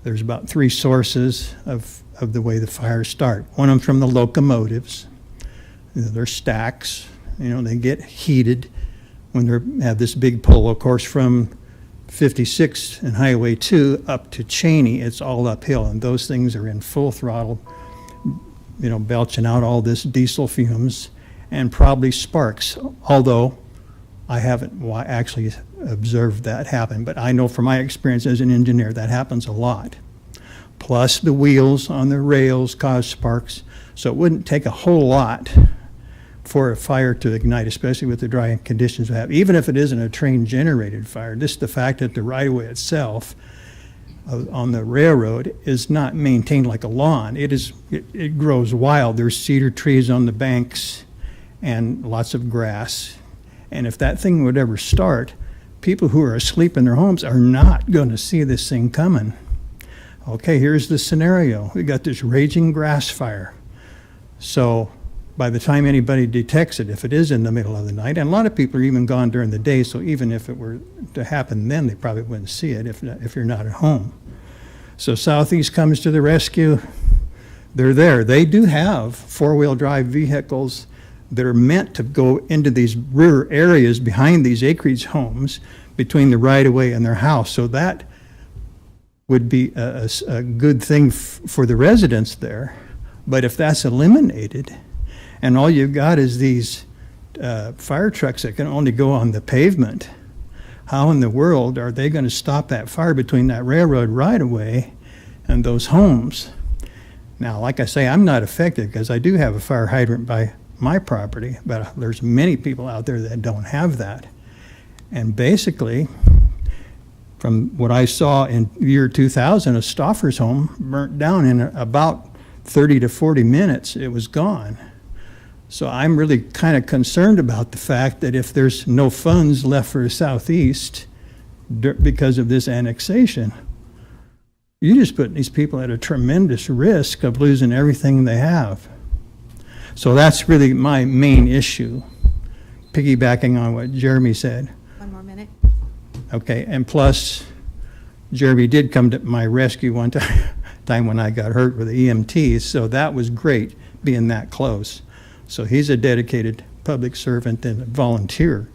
There's about 3 sources of the way the fires start. One of them from the locomotives. They're stacks. They get heated when they have this big pull. Of course, from 56 and Highway 2 up to Cheney, it's all uphill, and those things are in full throttle, belching out all this diesel fumes and probably sparks, although I haven't actually observed that happen. But I know from my experience as an engineer that happens a lot. Plus the wheels on the rails cause sparks, so it wouldn't take a whole lot for a fire to ignite, especially with the dry conditions we have. Even if it isn't a train-generated fire, just the fact that the right-of-way itself on the railroad is not maintained like a lawn. It grows wild. There's cedar trees on the banks and lots of grass. And if that thing would ever start, people who are asleep in their homes are not going to see this thing coming. Okay, here's the scenario. We got this raging grass fire. So by the time anybody detects it, if it is in the middle of the night, and a lot of people are even gone during the day, so even if it were to happen then, they probably wouldn't see it if you're not at home. So Southeast comes to the rescue. They're there. They do have four-wheel drive vehicles that are meant to go into these rear areas behind these acreage homes between the right-of-way and their house. So that would be a good thing for the residents there. But if that's eliminated, and all you've got is these fire trucks that can only go on the pavement, how in the world are they going to stop that fire between that railroad right-of-way and those homes? Now, like I say, I'm not affected because I do have a fire hydrant by my property, but there's many people out there that don't have that. And basically, from what I saw in year 2000, a Stauffer's home burnt down in about 30 to 40 minutes. It was gone. So I'm really kind of concerned about the fact that if there's no funds left for the Southeast because of this annexation, you're just putting these people at a tremendous risk of losing everything they have. So that's really my main issue, piggybacking on what Jeremy said. One more minute. Okay, and plus, Jeremy did come to my rescue one time when I got hurt with the EMTs, so that was great, being that close. So he's a dedicated public servant and a volunteer.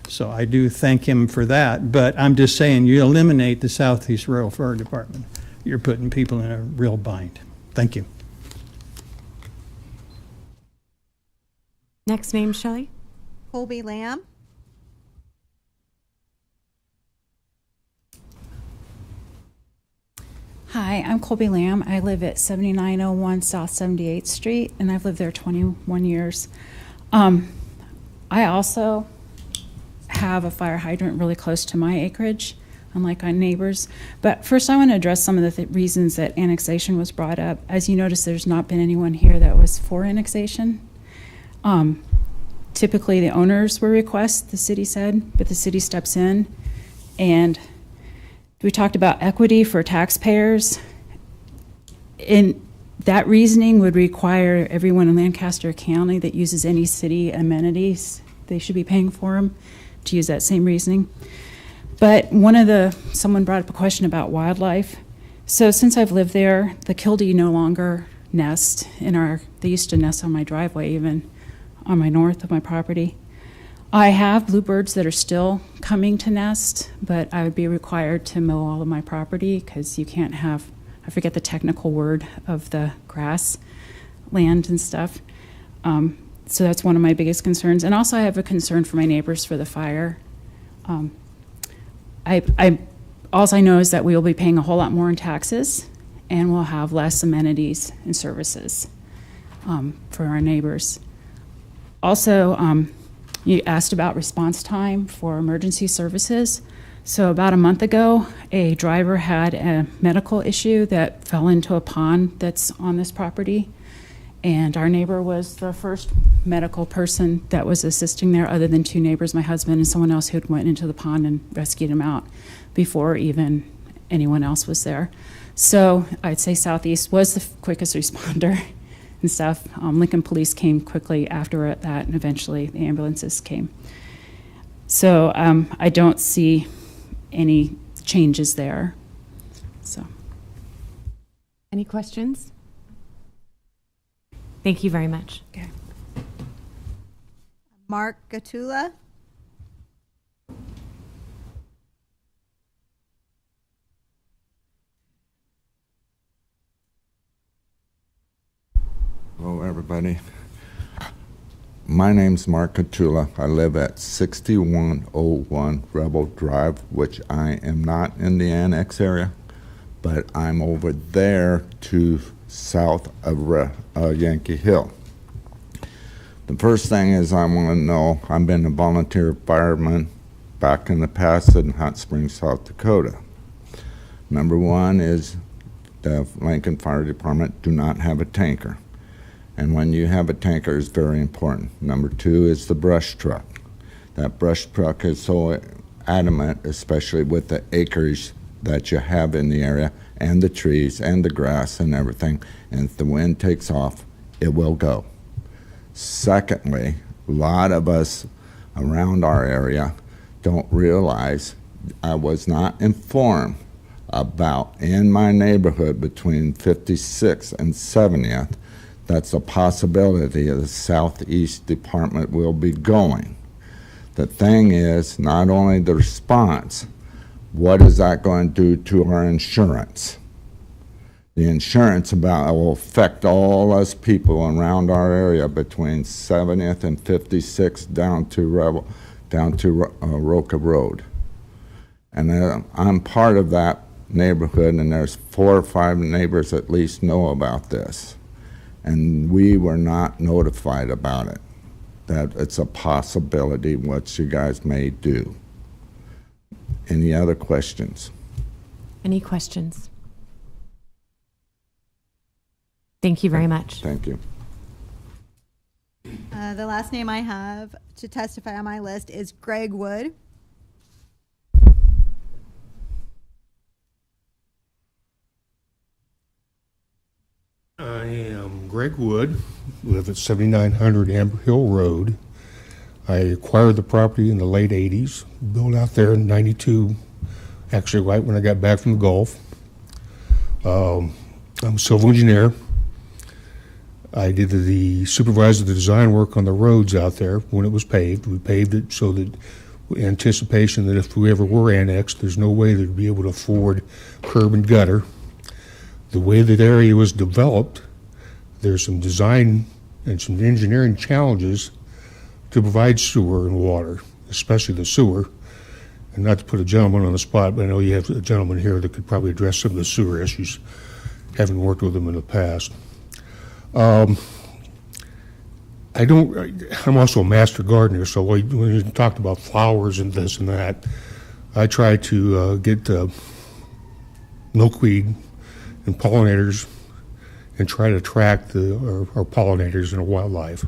So I do thank him for that, but I'm just saying, you eliminate the Southeast Rural Fire Department, you're putting people in a real bind. Thank you. Next name, Shelley? Colby Lamb. Hi, I'm Colby Lamb. I live at 7901 South 78th Street, and I've lived there 21 years. I also have a fire hydrant really close to my acreage, unlike our neighbors. But first, I want to address some of the reasons that annexation was brought up. As you notice, there's not been anyone here that was for annexation. Typically, the owners will request, the city said, but the city steps in. And we talked about equity for taxpayers. And that reasoning would require everyone in Lancaster County that uses any city amenities, they should be paying for them, to use that same reasoning. But someone brought up a question about wildlife. So since I've lived there, the kildee no longer nest they used to nest on my driveway, even on my north of my property. I have bluebirds that are still coming to nest, but I would be required to mow all of my property because you can't have, I forget the technical word of the grass, land and stuff. So that's one of my biggest concerns. And also I have a concern for my neighbors for the fire. All I know is that we will be paying a whole lot more in taxes and we'll have less amenities and services for our neighbors. Also, you asked about response time for emergency services. So about a month ago, a driver had a medical issue that fell into a pond that's on this property. And our neighbor was the first medical person that was assisting there, other than two neighbors, my husband and someone else who had went into the pond and rescued him out before even anyone else was there. So I'd say Southeast was the quickest responder and stuff. Lincoln Police came quickly after that, and eventually the ambulances came. So I don't see any changes there. So, any questions? Thank you very much. Okay. Mark Gatula. Hello, everybody. My name's Mark Catula. I live at 6101 Rebel Drive, which I am not in the annex area, but I'm over there to south of Yankee Hill. The first thing is I want to know, I've been a volunteer fireman back in the past in Hot Springs, South Dakota. Number one is the Lincoln Fire Department do not have a tanker. And when you have a tanker, it's very important. Number two is the brush truck. That brush truck is so adamant, especially with the acreage that you have in the area and the trees and the grass and everything. And if the wind takes off, it will go. Secondly, a lot of us around our area don't realize, I was not informed about in my neighborhood between 56th and 70th, that's a possibility of the Southeast Department will be going. The thing is, not only the response, what is that going to do to our insurance? The insurance will affect all us people around our area between 70th and 56th down to Roca Road. And I'm part of that neighborhood, and there's 4 or 5 neighbors at least know about this. And we were not notified about it, that it's a possibility what you guys may do. Any other questions? Any questions? Thank you very much. Thank you. The last name I have to testify on my list is Greg Wood. I am Greg Wood, live at 7900 Amber Hill Road. I acquired the property in the late 80s, built out there in 92, actually right when I got back from the Gulf. I'm a civil engineer. I did supervised the design work on the roads out there when it was paved. We paved it so that in anticipation that if we ever were annexed, there's no way they'd be able to afford curb and gutter. The way that area was developed, there's some design and some engineering challenges to provide sewer and water, especially the sewer. And not to put a gentleman on the spot, but I know you have a gentleman here that could probably address some of the sewer issues, having worked with them in the past. I'm also a master gardener, so when you talked about flowers and this and that, I try to get milkweed and pollinators and try to attract our pollinators and our wildlife.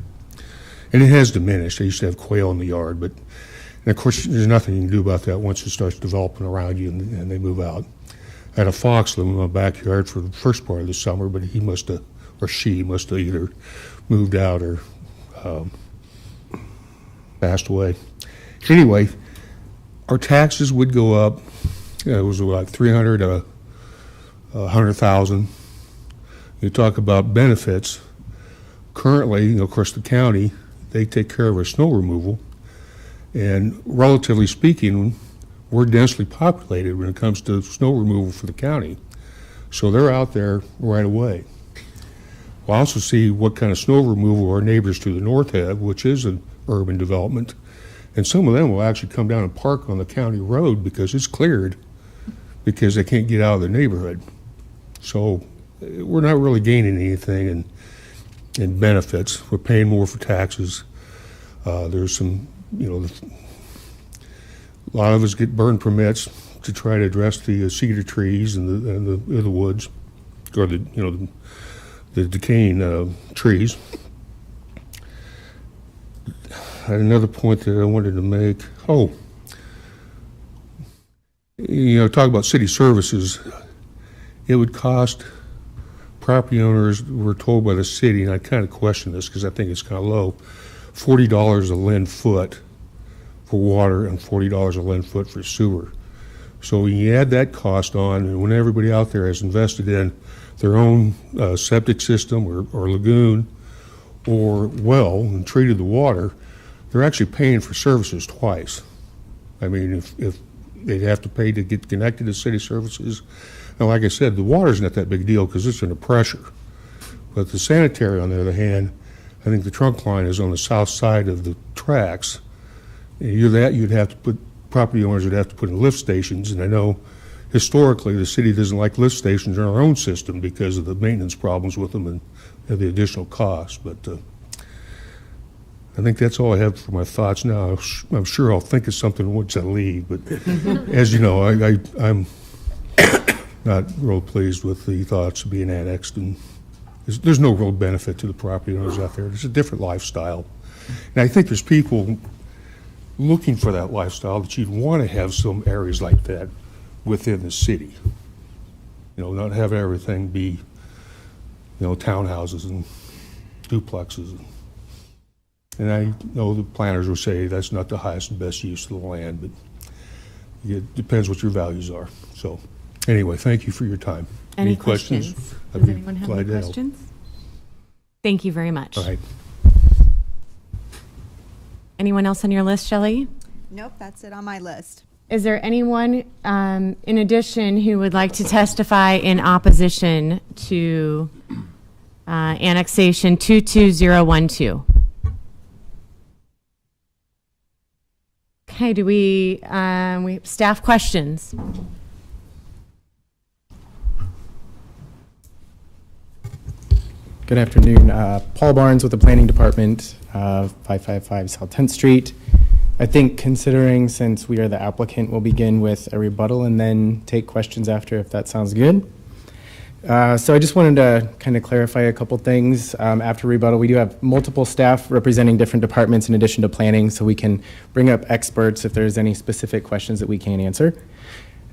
And it has diminished. I used to have quail in the yard, but and of course there's nothing you can do about that once it starts developing around you and they move out. I had a fox live in my backyard for the first part of the summer, but he must have, or she must have either moved out or passed away. Anyway, our taxes would go up. It was like 300 to 100,000. You talk about benefits. Currently, of course, the county, they take care of our snow removal. And relatively speaking, we're densely populated when it comes to snow removal for the county. So they're out there right away. We'll also see what kind of snow removal our neighbors to the north have, which is an urban development. And some of them will actually come down and park on the county road because it's cleared because they can't get out of the neighborhood. So we're not really gaining anything in benefits. We're paying more for taxes. There's some, a lot of us get burn permits to try to address the cedar trees and the woods, or the decaying trees. I had another point that I wanted to make. Talk about city services. It would cost property owners, we're told by the city, and I kind of question this because I think it's kind of low, $40 a lind foot for water and $40 a lind foot for sewer. So when you add that cost on, and when everybody out there has invested in their own septic system or lagoon or well and treated the water, they're actually paying for services twice. I mean, if they'd have to pay to get connected to city services, and like I said, the water's not that big a deal because it's under pressure. But the sanitary, on the other hand, I think the trunk line is on the south side of the tracks. And you'd have to put, property owners would have to put in lift stations, and I know historically the city doesn't like lift stations in our own system because of the maintenance problems with them and the additional costs. But I think that's all I have for my thoughts now. I'm sure I'll think of something once I leave, but as you know, I'm not real pleased with the thoughts of being annexed, and there's no real benefit to the property owners out there. There's a different lifestyle. And I think there's people looking for that lifestyle that you'd want to have some areas like that within the city. You know, not have everything be, you know, townhouses and duplexes. And I know the planners will say that's not the highest and best use of the land, but it depends what your values are. So anyway, thank you for your time. Any questions? I'd Does be anyone have glad any to help. questions? Thank you very much. All right. Anyone else on your list, Shelley? Nope, that's it on my list. Is there anyone in addition who would like to testify in opposition to annexation 22012? Okay, do we staff questions? Good afternoon. Paul Barnes with the Planning Department, 555 South 10th Street. I think considering since we are the applicant, we'll begin with a rebuttal and then take questions after, if that sounds good. So I just wanted to kind of clarify a couple things. After rebuttal, we do have multiple staff representing different departments in addition to planning, so we can bring up experts if there's any specific questions that we can't answer.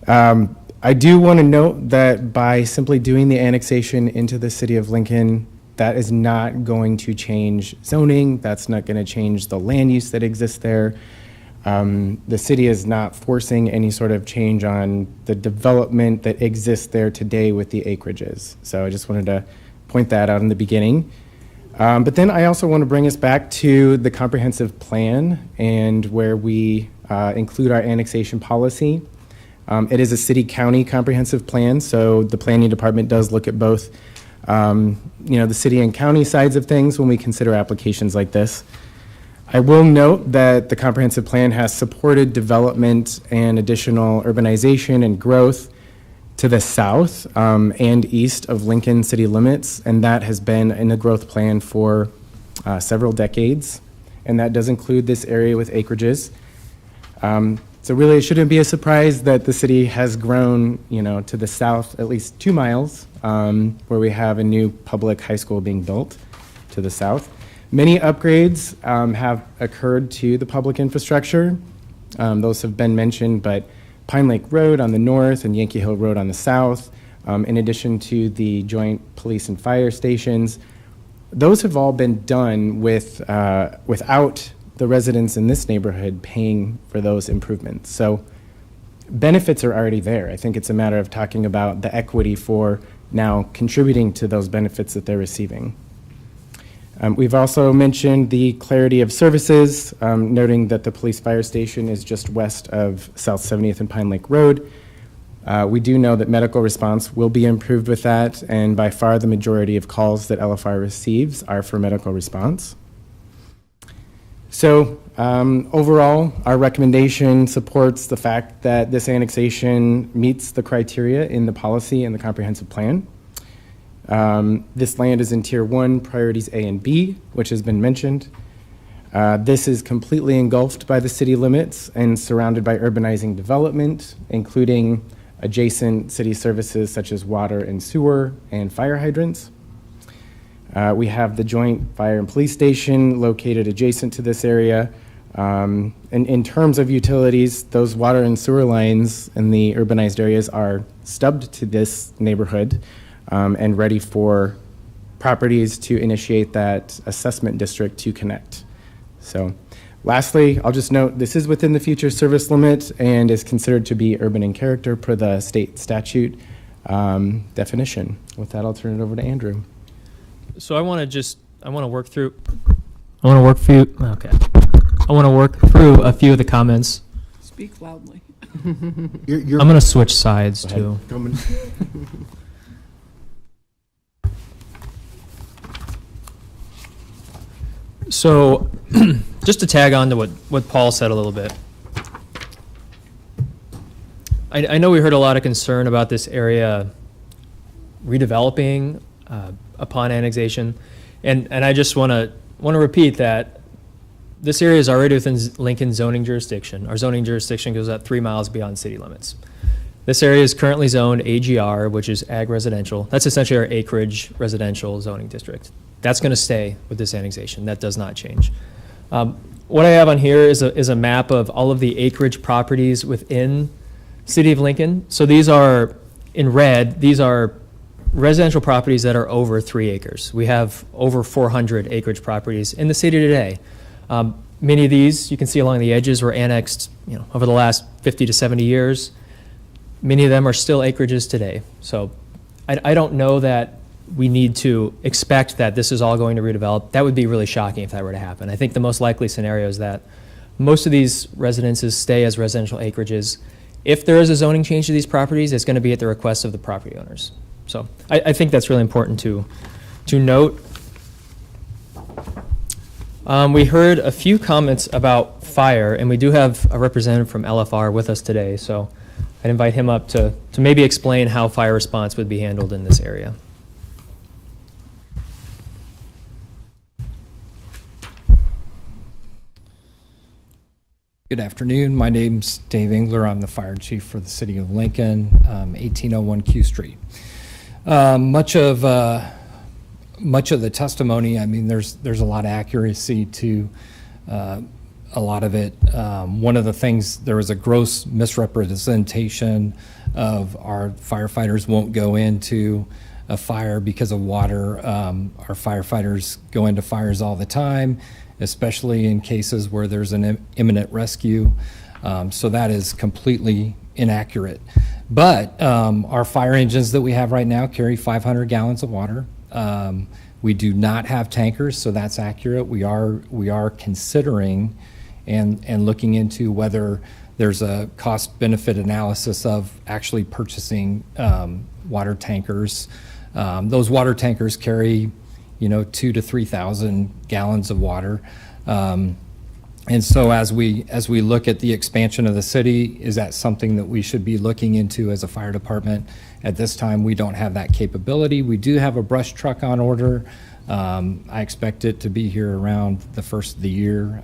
I do want to note that by simply doing the annexation into the city of Lincoln, that is not going to change zoning. That's not going to change the land use that exists there. The city is not forcing any sort of change on the development that exists there today with the acreages. So I just wanted to point that out in the beginning. But then I also want to bring us back to the comprehensive plan and where we include our annexation policy. It is a city-county comprehensive plan, so the planning department does look at both the city and county sides of things when we consider applications like this. I will note that the comprehensive plan has supported development and additional urbanization and growth to the south and east of Lincoln city limits, and that has been in the growth plan for several decades, and that does include this area with acreages. So really, it shouldn't be a surprise that the city has grown, to the south at least 2 miles, where we have a new public high school being built to the south. Many upgrades have occurred to the public infrastructure. Those have been mentioned, but Pine Lake Road on the north and Yankee Hill Road on the south, in addition to the joint police and fire stations, those have all been done without the residents in this neighborhood paying for those improvements. So benefits are already there. I think it's a matter of talking about the equity for now contributing to those benefits that they're receiving. We've also mentioned the clarity of services, noting that the police fire station is just west of South 70th and Pine Lake Road. We do know that medical response will be improved with that, and by far the majority of calls that LFR receives are for medical response. So overall, our recommendation supports the fact that this annexation meets the criteria in the policy and the comprehensive plan. This land is in Tier 1, Priorities A and B, which has been mentioned. This is completely engulfed by the city limits and surrounded by urbanizing development, including adjacent city services such as water and sewer and fire hydrants. We have the joint fire and police station located adjacent to this area. And in terms of utilities, those water and sewer lines in the urbanized areas are stubbed to this neighborhood and ready for properties to initiate that assessment district to connect. So lastly, I'll just note this is within the future service limit and is considered to be urban in character per the state statute definition. With that, I'll turn it over to Andrew. So I want to work through a few of the comments. Speak loudly. I'm going to switch sides too. So just to tag on to what Paul said a little bit. I know we heard a lot of concern about this area redeveloping upon annexation, and I just want to repeat that this area is already within Lincoln zoning jurisdiction. Our zoning jurisdiction goes out 3 miles beyond city limits. This area is currently zoned AGR, which is ag residential. That's essentially our acreage residential zoning district. That's going to stay with this annexation. That does not change. What I have on here is a map of all of the acreage properties within City of Lincoln. So these are, in red, these are residential properties that are over 3 acres. We have over 400 acreage properties in the city today. Many of these, you can see along the edges, were annexed, over the last 50 to 70 years. Many of them are still acreages today. So I don't know that we need to expect that this is all going to redevelop. That would be really shocking if that were to happen. I think the most likely scenario is that most of these residences stay as residential acreages. If there is a zoning change to these properties, it's going to be at the request of the property owners. So I think that's really important to note. We heard a few comments about fire, and we do have a representative from LFR with us today, so I'd invite him up to maybe explain how fire response would be handled in this area. Good afternoon. My name's Dave Engler. I'm the fire chief for the city of Lincoln, 1801 Q Street. Much of the testimony, I mean, there's a lot of accuracy to a lot of it. One of the things, there was a gross misrepresentation of our firefighters won't go into a fire because of water. Our firefighters go into fires all the time, especially in cases where there's an imminent rescue. So that is completely inaccurate. But our fire engines that we have right now carry 500 gallons of water. We do not have tankers, so that's accurate. We are considering and looking into whether there's a cost-benefit analysis of actually purchasing water tankers. Those water tankers carry 2,000 to 3,000 gallons of water. And so as we look at the expansion of the city, is that something that we should be looking into as a fire department? At this time, we don't have that capability. We do have a brush truck on order. I expect it to be here around the first of the year.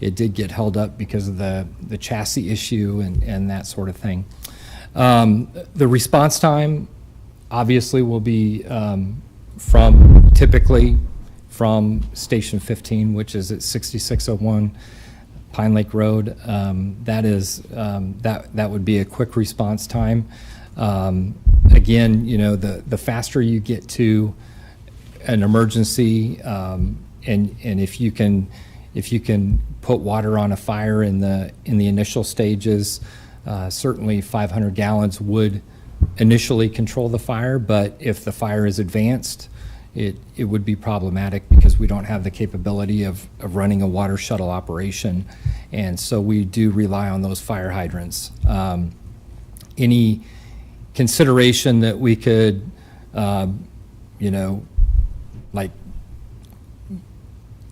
It did get held up because of the chassis issue and that sort of thing. The response time obviously will be typically from Station 15, which is at 6601 Pine Lake Road. That would be a quick response time. Again, the faster you get to an emergency, and if you can put water on a fire in the initial stages, certainly 500 gallons would initially control the fire, but if the fire is advanced, it would be problematic because we don't have the capability of running a water shuttle operation, and so we do rely on those fire hydrants. Any consideration that we could, like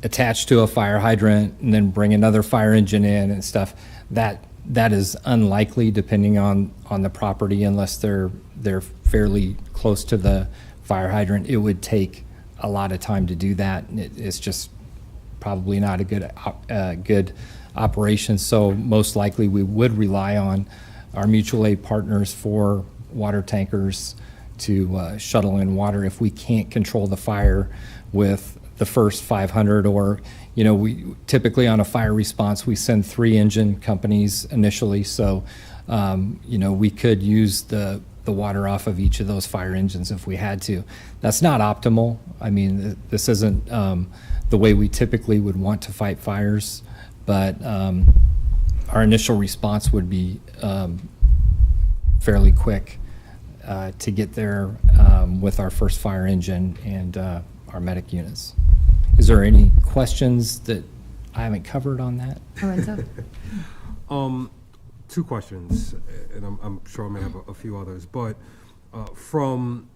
attach to a fire hydrant and then bring another fire engine in and stuff, that is unlikely depending on the property, unless they're fairly close to the fire hydrant. It would take a lot of time to do that, and it's just probably not a good operation. So most likely we would rely on our mutual aid partners for water tankers to shuttle in water if we can't control the fire with the first 500, or we typically on a fire response we send 3 engine companies initially, so we could use the water off of each of those fire engines if we had to. That's not optimal. I mean, this isn't the way we typically would want to fight fires, but our initial response would be fairly quick to get there with our first fire engine and our medic units. Is there any questions that I haven't covered on that? Lorenzo? 2 questions, and I'm sure I may have a few others, but from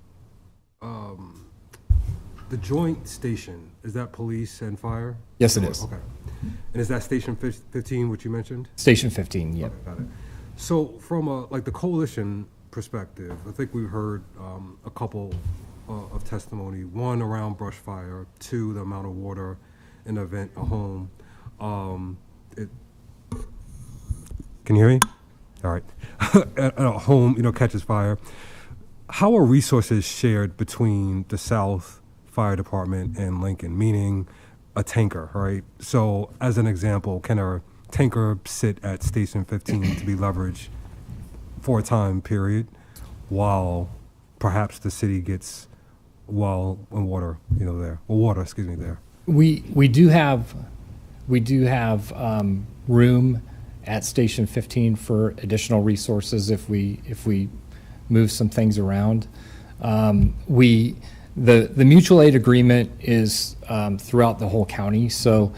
the joint station, is that police and fire? Yes, it is. Okay. And is that Station 15, which you mentioned? Station 15, yeah. Okay, got it. So from the coalition perspective, I think we heard a couple of testimony. 1 around brush fire, 2 the amount of water in an event, a home. Can you hear me? all right, a home, catches fire, how are resources shared between the South Fire Department and Lincoln? Meaning, a tanker, right? So, as an example, can a tanker sit at Station 15 to be leveraged for a time period, while perhaps the city gets well and water, there, or water, excuse me, there? We do have room at Station 15 for additional resources if we move some things around. The mutual aid agreement is throughout the whole county, so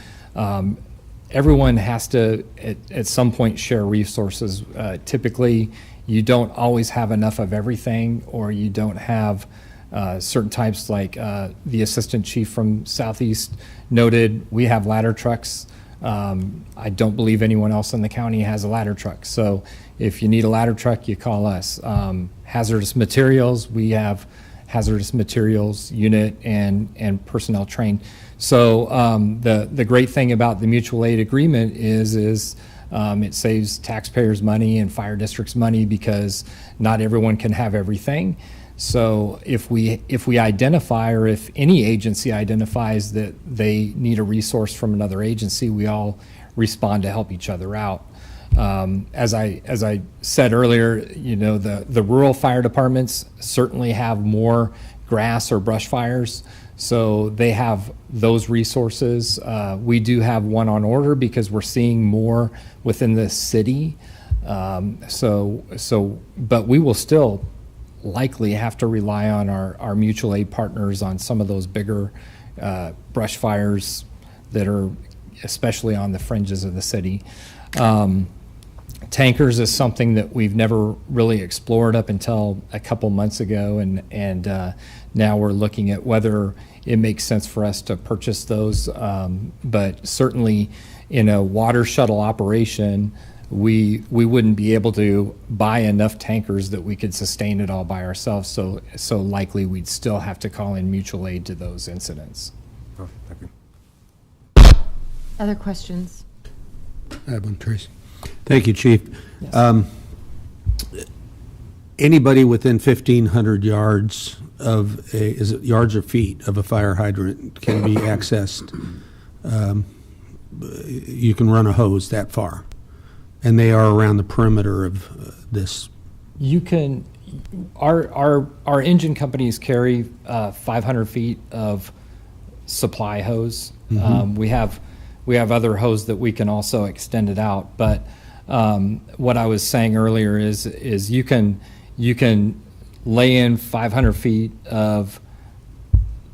everyone has to at some point share resources. Typically, you don't always have enough of everything, or you don't have certain types, like the assistant chief from Southeast noted. We have ladder trucks. I don't believe anyone else in the county has a ladder truck. So if you need a ladder truck, you call us. Hazardous materials, we have hazardous materials unit and personnel trained. So the great thing about the mutual aid agreement is it saves taxpayers money and fire districts money, because not everyone can have everything. So if we identify, or if any agency identifies that they need a resource from another agency, we all respond to help each other out. As I said earlier, the rural fire departments certainly have more grass or brush fires, so they have those resources. We do have one on order because we're seeing more within the city. But we will still likely have to rely on our mutual aid partners on some of those bigger brush fires that are especially on the fringes of the city. Tankers is something that we've never really explored up until a couple months ago, and now we're looking at whether it makes sense for us to purchase those. But certainly in a water shuttle operation, we wouldn't be able to buy enough tankers that we could sustain it all by ourselves. So likely we'd still have to call in mutual aid to those incidents. Oh, thank you. Other questions? I have one, Tracy. Thank you, Chief. Yes. Anybody within 1,500 yards of is it yards or feet of a fire hydrant can be accessed. You can run a hose that far, and they are around the perimeter of this. You can. Our engine companies carry 500 feet of supply hose. Mm-hmm. We have other hose that we can also extend it out. But what I was saying earlier is you can lay in 500 feet of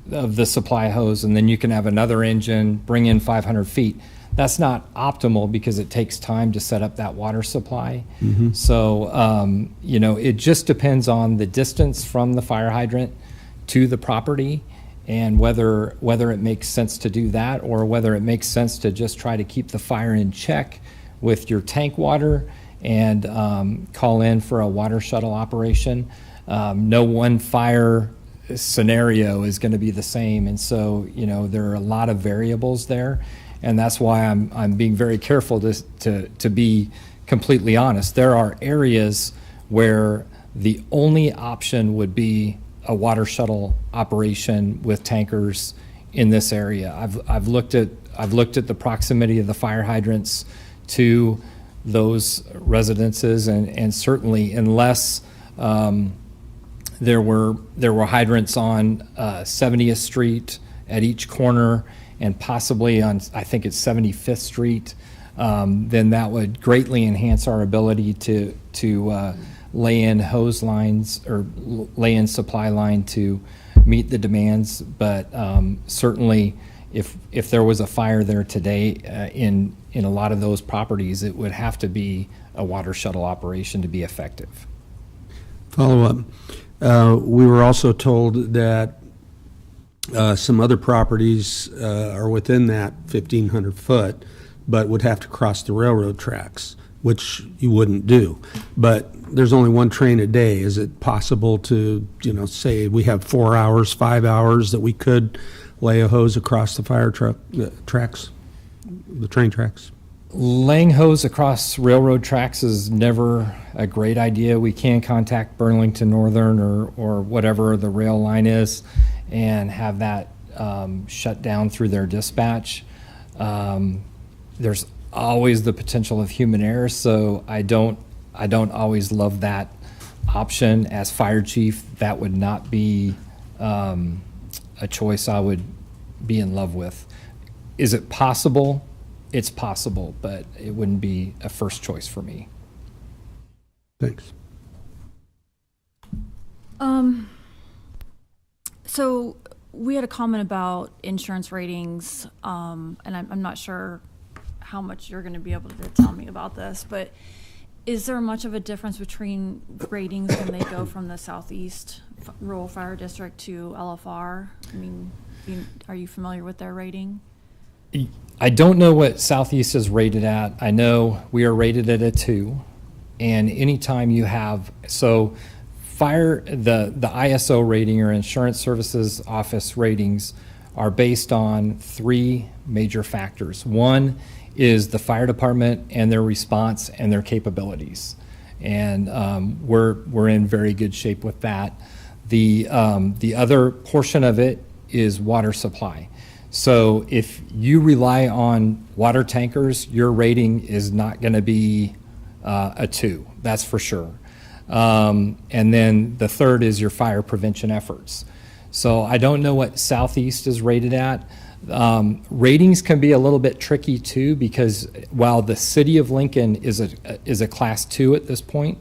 the supply hose, and then you can have another engine bring in 500 feet. That's not optimal because it takes time to set up that water supply. Mm-hmm. So, it just depends on the distance from the fire hydrant to the property, and whether it makes sense to do that, or whether it makes sense to just try to keep the fire in check with your tank water and call in for a water shuttle operation. No one fire scenario is going to be the same, and so there are a lot of variables there, and that's why I'm being very careful to be completely honest. There are areas where the only option would be a water shuttle operation with tankers in this area. I've looked at the proximity of the fire hydrants to those residences, and certainly unless there were hydrants on 70th Street at each corner, and possibly on, I think it's 75th Street, then that would greatly enhance our ability to lay in hose lines or lay in supply line to meet the demands. But certainly, if there was a fire there today in a lot of those properties, it would have to be a water shuttle operation to be effective. Follow up. We were also told that some other properties are within that 1,500 foot, but would have to cross the railroad tracks, which you wouldn't do. But there's only one train a day. Is it possible to, say we have 4 hours, 5 hours that we could lay a hose across the fire truck tracks, the train tracks? Laying hose across railroad tracks is never a great idea. We can contact Burlington Northern or whatever the rail line is and have that shut down through their dispatch. There's always the potential of human error, so I don't always love that option. As fire chief, that would not be a choice I would be in love with. Is it possible? It's possible, but it wouldn't be a first choice for me. Thanks. So we had a comment about insurance ratings, and I'm not sure how much you're going to be able to tell me about this, but is there much of a difference between ratings when they go from the Southeast Rural Fire District to LFR? I mean, are you familiar with their rating? I don't know what Southeast is rated at. I know we are rated at a 2, and anytime you have, so the ISO rating or Insurance Services Office ratings are based on 3 major factors. One is the fire department and their response and their capabilities, and we're in very good shape with that. The other portion of it is water supply. So if you rely on water tankers, your rating is not going to be a 2, that's for sure. And then the third is your fire prevention efforts. So I don't know what Southeast is rated at. Ratings can be a little bit tricky too, because while the city of Lincoln is a class 2 at this point,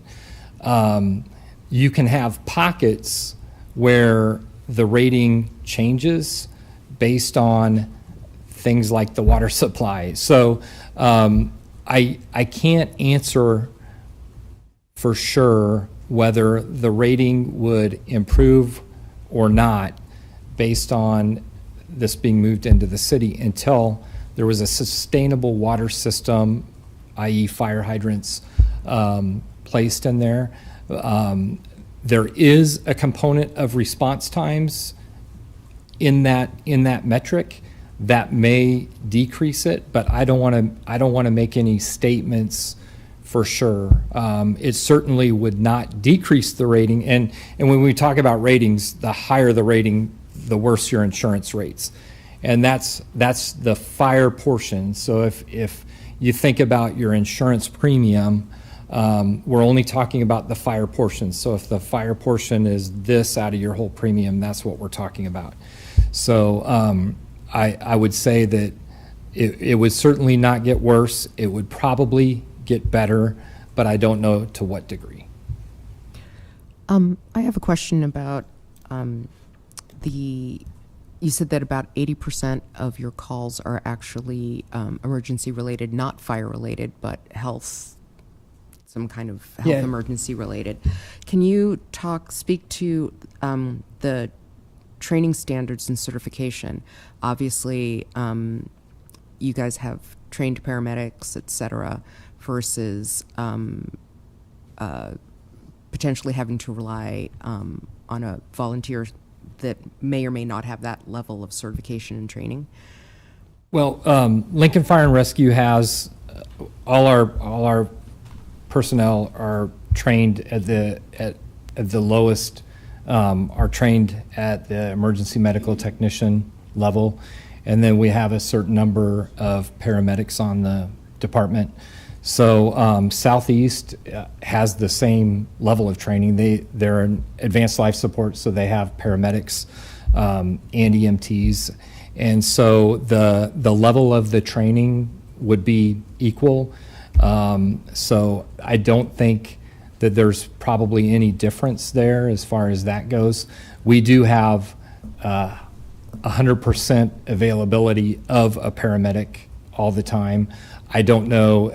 you can have pockets where the rating changes based on things like the water supply. So I can't answer for sure whether the rating would improve or not based on this being moved into the city until there was a sustainable water system, i.e. fire hydrants, placed in there. There is a component of response times in that metric that may decrease it, but I don't want to make any statements for sure. It certainly would not decrease the rating, and when we talk about ratings, the higher the rating, the worse your insurance rates, and that's the fire portion. So if you think about your insurance premium, we're only talking about the fire portion. So if the fire portion is this out of your whole premium, that's what we're talking about. So I would say that it would certainly not get worse. It would probably get better, but I don't know to what degree. I have a question about you said that about 80% of your calls are actually emergency related, not fire related, but health, some kind of health emergency related. Can you speak to the training standards and certification? Obviously, you guys have trained paramedics, et cetera, versus potentially having to rely on a volunteer that may or may not have that level of certification and training? Well, Lincoln Fire and Rescue has all our personnel are trained at the lowest, are trained at the emergency medical technician level, and then we have a certain number of paramedics on the department. So Southeast has the same level of training. They're an advanced life support, so they have paramedics and EMTs, and so the level of the training would be equal. So I don't think that there's probably any difference there as far as that goes. We do have 100% availability of a paramedic all the time. I don't know,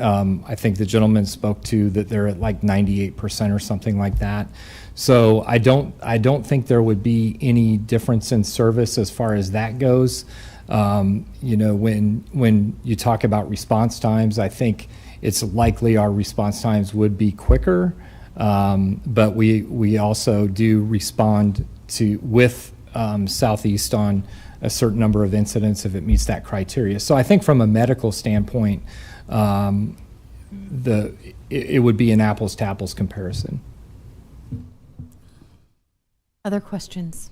I think the gentleman spoke to that they're at like 98% or something like that. So I don't think there would be any difference in service as far as that goes. You know, when you talk about response times, I think it's likely our response times would be quicker, but we also do respond with Southeast on a certain number of incidents if it meets that criteria. So I think from a medical standpoint, it would be an apples to apples comparison. Other questions?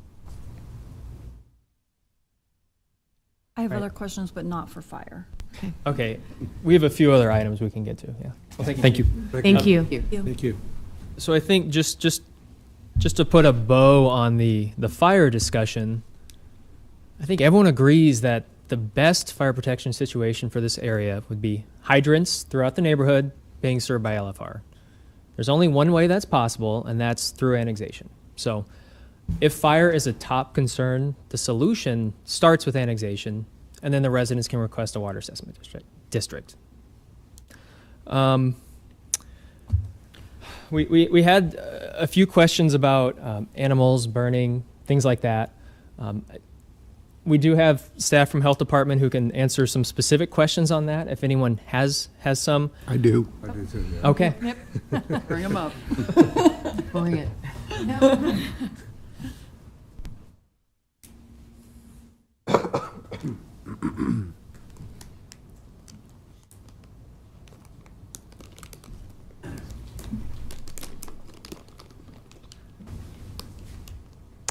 I have other questions, but not for fire. Okay, we have a few other items we can get to, yeah. Well, Thank you. Thank you. Thank you. So I think just to put a bow on the fire discussion, I think everyone agrees that the best fire protection situation for this area would be hydrants throughout the neighborhood being served by LFR. There's only one way that's possible, and that's through annexation. So if fire is a top concern, the solution starts with annexation, and then the residents can request a water assessment district. We had a few questions about animals burning, things like that. We do have staff from Health Department who can answer some specific questions on that if anyone has some. I do. I do too, yeah. Okay. Yep. Bring them up. Bring it.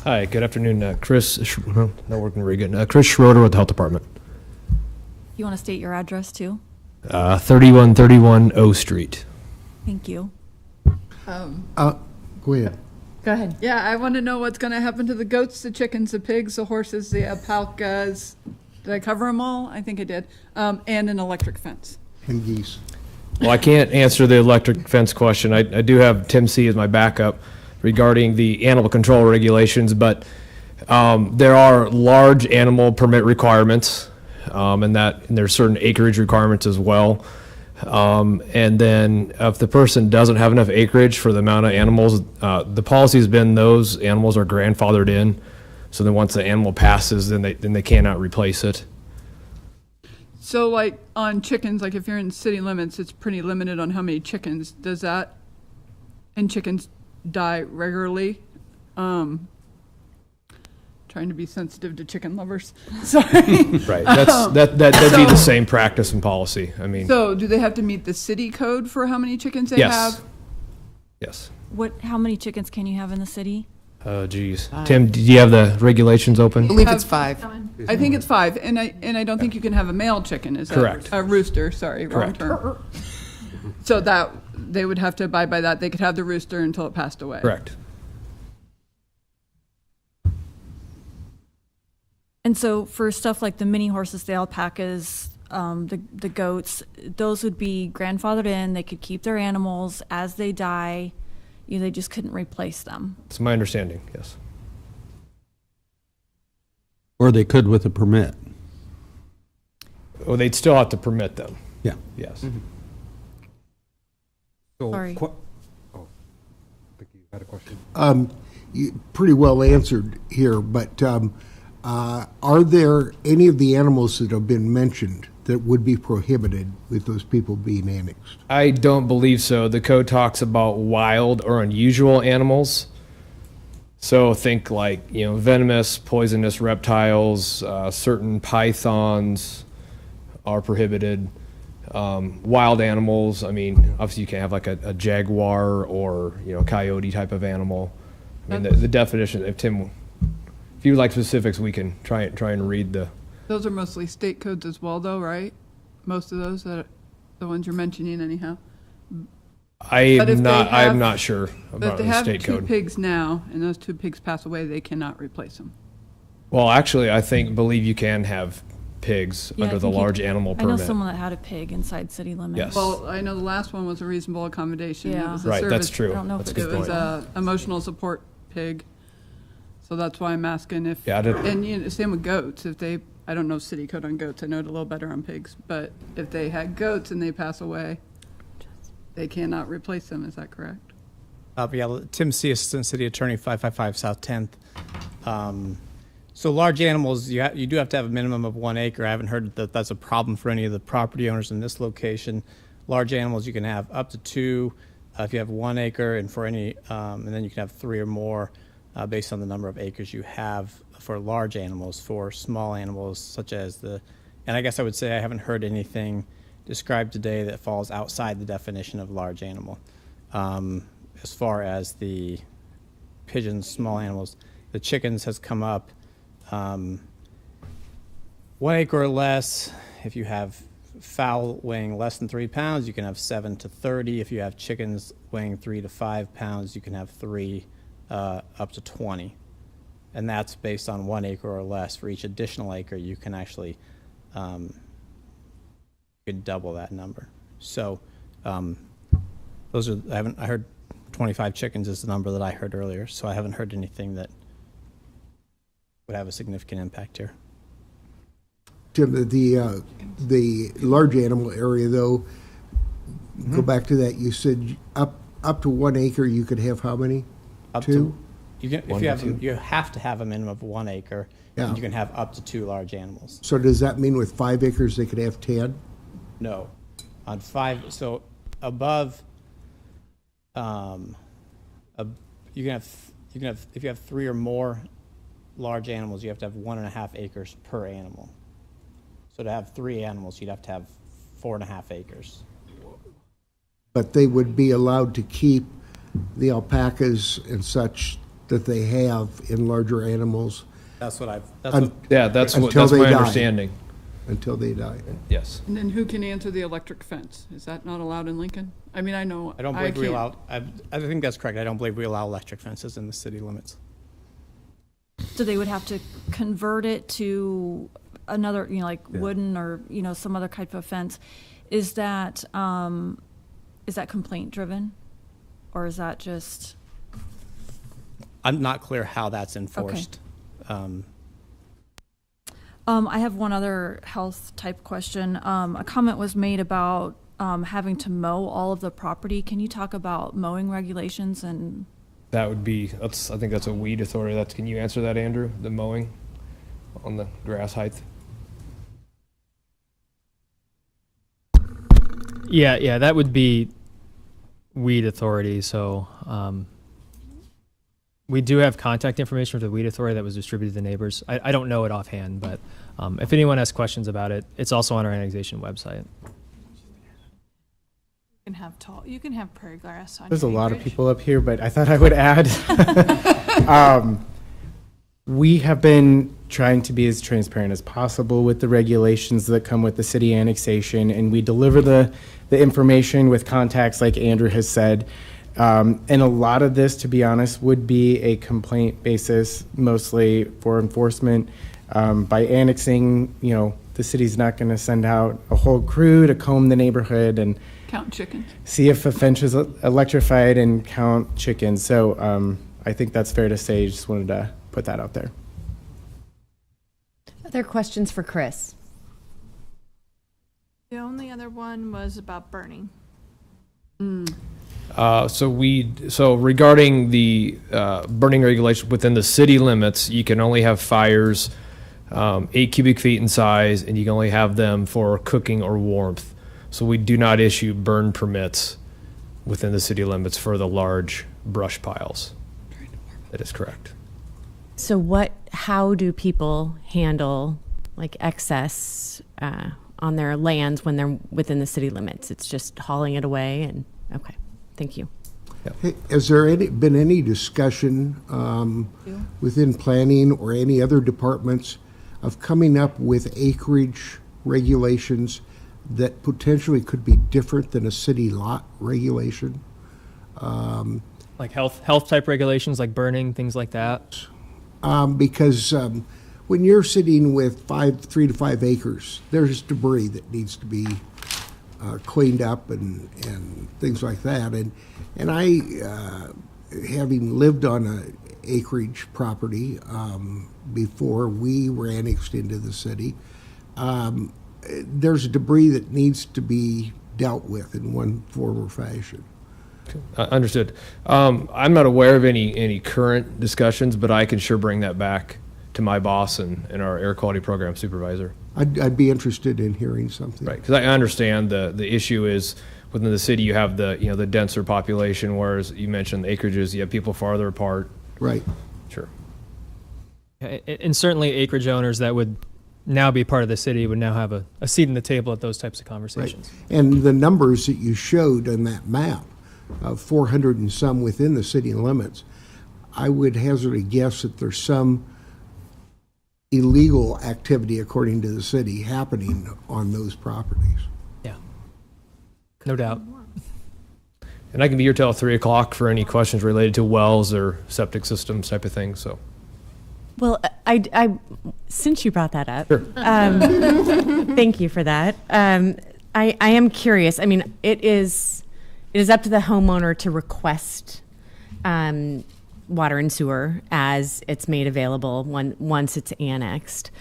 Hi, good afternoon. Chris, not working very good. Chris Schroeder with the Health Department. You want to state your address too? 3131 O Street. Thank you. Go ahead. Go ahead. Yeah, I want to know what's going to happen to the goats, the chickens, the pigs, the horses, the alpacas. Did I cover them all? I think I did. And an electric fence. And geese. Well, I can't answer the electric fence question. I do have Tim C. as my backup regarding the animal control regulations, but there are large animal permit requirements, and there's certain acreage requirements as well. And then if the person doesn't have enough acreage for the amount of animals, the policy has been those animals are grandfathered in. So then once the animal passes, then they cannot replace it. So like on chickens, like if you're in city limits, it's pretty limited on how many chickens. Does that, and chickens die regularly? Trying to be sensitive to chicken lovers. Sorry. Right. That'd be the same practice and policy. I mean. So do they have to meet the city code for how many chickens they Yes. have? Yes. How many chickens can you have in the city? Oh, geez. Tim, do you have the regulations open? I believe it's 5. I think it's 5, and I don't think you can have a male chicken. Is that Correct. a rooster? Sorry, Correct. wrong term. So that they would have to abide by that. They could have the rooster until it passed away. Correct. And so for stuff like the mini horses, the alpacas, the goats, those would be grandfathered in. They could keep their animals as they die. They just couldn't replace them. It's my understanding, yes. Or they could with a permit. Well, they'd still have to permit them. Yeah. Yes. So, Sorry. I think you had a question. Pretty well answered here, but are there any of the animals that have been mentioned that would be prohibited with those people being annexed? I don't believe so. The code talks about wild or unusual animals. So think like, venomous, poisonous reptiles, certain pythons are prohibited. Wild animals, I mean, obviously you can't have like a jaguar or, coyote type of animal. I mean, the definition, if you would like specifics, we can try and read the. Those are mostly state codes as well, though, right? Most of those, the ones you're mentioning, anyhow. I'm not sure But if about they the have state two code. pigs now, and those 2 pigs pass away, they cannot replace them. Well, actually, believe you can have pigs Yeah, I under the think you- large animal I know permit. someone that had a pig inside city limits. Yes. Well, I know the last one was a reasonable accommodation. It Yeah. was a Right, that's service- true. I don't know if That's a it's good It was point. a emotional support pig. So that's why I'm asking if, Yeah, I did- and same with goats. If they, I don't know city code on goats. I know it a little better on pigs. But if they had goats and they pass away, they cannot replace them. Is that correct? Yeah, Tim C., Assistant City Attorney, 555 South 10th. So large animals, you do have to have a minimum of 1 acre. I haven't heard that that's a problem for any of the property owners in this location. Large animals, you can have up to 2 if you have 1 acre, and for any, and then you can have 3 or more based on the number of acres you have for large animals. For small animals, such as and I guess I would say I haven't heard anything described today that falls outside the definition of large animal. As far as the pigeons, small animals, the chickens has come up. 1 acre or less, if you have fowl weighing less than 3 pounds, you can have 7 to 30. If you have chickens weighing 3 to 5 pounds, you can have 3 up to 20. And that's based on 1 acre or less. For each additional acre, you can actually you can double that number. So those are, I heard 25 chickens is the number that I heard earlier, so I haven't heard anything that would have a significant impact here. Tim, the large animal area, though, go back to that. You said up to 1 acre, you could have how many? Up Two? To, you have to have a minimum of 1 acre, and you can have up to 2 large animals. So does that mean with 5 acres they could have 10? No, on 5. So above, you can have if you have 3 or more large animals, you have to have 1.5 acres per animal. So to have 3 animals, you'd have to have 4.5 acres. But they would be allowed to keep the alpacas and such that they have in larger animals. That's what I've. That's my understanding. Until they die. Yes. And then who can answer the electric fence? Is that not allowed in Lincoln? I mean, I know. I don't believe we allow. I think that's correct. I don't believe we allow electric fences in the city limits. So they would have to convert it to another, like wooden or, some other type of fence. Is that complaint driven? Or is that just? I'm not clear how that's enforced. Okay. I have one other health type question. A comment was made about having to mow all of the property. Can you talk about mowing regulations and? That would be, I think that's a weed authority. Can you answer that, Andrew? The mowing on the grass height? Yeah, that would be weed authority. So we do have contact information for the weed authority that was distributed to the neighbors. I don't know it offhand, but if anyone has questions about it, it's also on our annexation website. You can have prairie grass on. There's a lot of people up here, but I thought I would add. We have been trying to be as transparent as possible with the regulations that come with the city annexation, and we deliver the information with contacts like Andrew has said. And a lot of this, to be honest, would be a complaint basis, mostly for enforcement. By annexing, the city's not going to send out a whole crew to comb the neighborhood and count chickens, see if a fence is electrified and count chickens. So I think that's fair to say. Just wanted to put that out there. Other questions for Chris? The only other one was about burning. So regarding the burning regulation within the city limits, you can only have fires 8 cubic feet in size, and you can only have them for cooking or warmth. So we do not issue burn permits within the city limits for the large brush piles. That is correct. So how do people handle like excess on their lands when they're within the city limits? It's just hauling it away and, okay, thank you. Yep. Hey, has there been any discussion within planning or any other departments of coming up with acreage regulations that potentially could be different than a city lot regulation? Like health type regulations, like burning, things like that? Because when you're sitting with 3 to 5 acres, there's debris that needs to be cleaned up and things like that. And I, having lived on an acreage property before we were annexed into the city, there's debris that needs to be dealt with in one form or fashion. Understood. I'm not aware of any current discussions, but I can sure bring that back to my boss and our air quality program supervisor. I'd be interested in hearing something. Right, because I understand the issue is within the city you have the denser population, whereas you mentioned the acreages, you have people farther apart. Right. Sure. And certainly acreage owners that would now be part of the city would now have a seat in the table at those types of Right. conversations. And the numbers that you showed on that map, 400 and some within the city limits, I would hazard a guess that there's some illegal activity, according to the city, happening on those properties. Yeah, no doubt. And I can be here till 3 o'clock for any questions related to wells or septic systems type of thing, so. Well, I since you brought that up, Sure. Thank you for that. I am curious. I mean, it is up to the homeowner to request water and sewer as it's made available once it's annexed.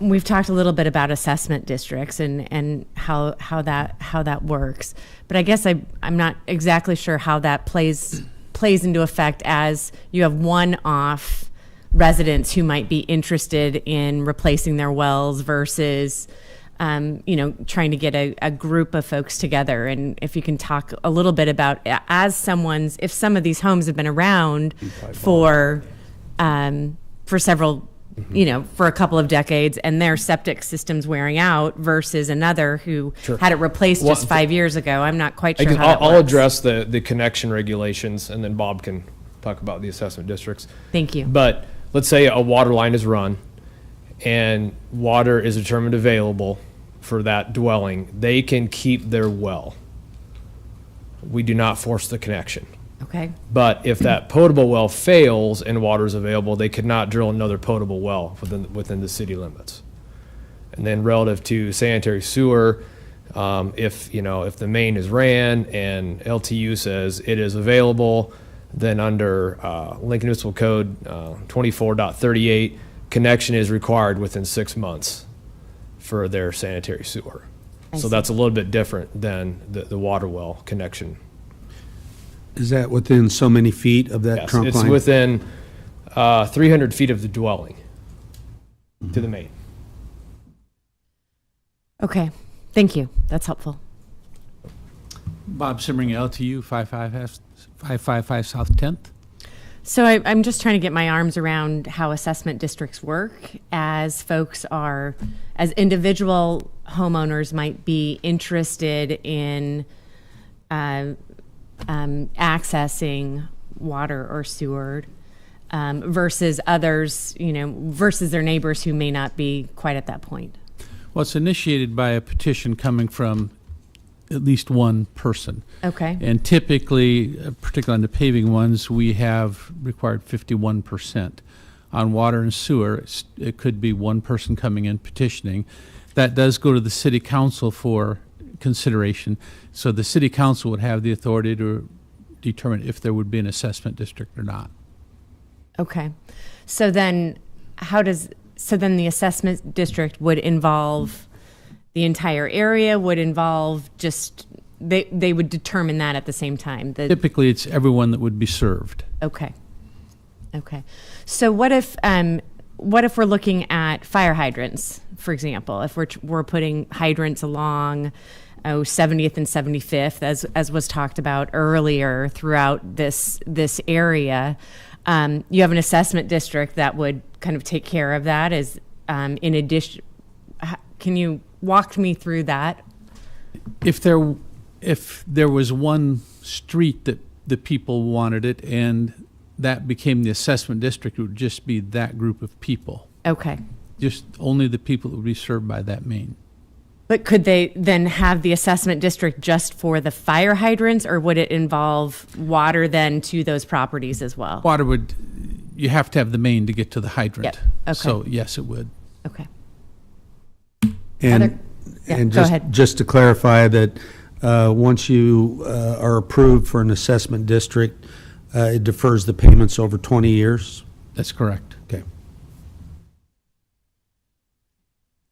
We've talked a little bit about assessment districts and how that works, but I guess I'm not exactly sure how that plays into effect as you have one-off residents who might be interested in replacing their wells versus trying to get a group of folks together. And if you can talk a little bit about if some of these homes have been around for several, for a couple of decades and their septic system's wearing out versus another who Sure. had it replaced just 5 years ago. I'm not quite sure how that I'll works. address the connection regulations, and then Bob can talk about the assessment districts. Thank you. But let's say a water line is run and water is determined available for that dwelling. They can keep their well. We do not force the connection. Okay. But if that potable well fails and water is available, they could not drill another potable well within the city limits. And then relative to sanitary sewer, if the main is ran and LTU says it is available, then under Lincoln Municipal Code 24.38, connection is required within 6 months for their sanitary sewer. So that's a little bit different than the water well connection. Is that within so many feet of that Yes, trunk it's line? within 300 feet of the dwelling to the main. Okay. Thank you. That's helpful. Bob Simmering, LTU 555 South 10th. So I'm just trying to get my arms around how assessment districts work as individual homeowners might be interested in accessing water or sewer versus others, versus their neighbors who may not be quite at that point. Well, it's initiated by a petition coming from at least one person. Okay. And typically, particularly on the paving ones, we have required 51%. On water and sewer, it could be one person coming in petitioning. That does go to the city council for consideration. So the city council would have the authority to determine if there would be an assessment district or not. Okay. So then the assessment district would involve the entire area, would involve just, they would determine that at the same time? Typically, it's everyone that would be served. Okay. Okay. So what if we're looking at fire hydrants, for example, if we're putting hydrants along 70th and 75th, as was talked about earlier throughout this area, you have an assessment district that would kind of take care of that as in addition. Can you walk me through that? If there was one street that the people wanted it and that became the assessment district, it would just be that group of people. Okay. Just only the people that would be served by that main. But could they then have the assessment district just for the fire hydrants, or would it involve water then to those properties as well? Water would, you have to have the main to get to the hydrant. Yep. Okay. So yes, it would. Okay. And go ahead. just to clarify that once you are approved for an assessment district, it defers the payments over 20 years? That's correct. Okay.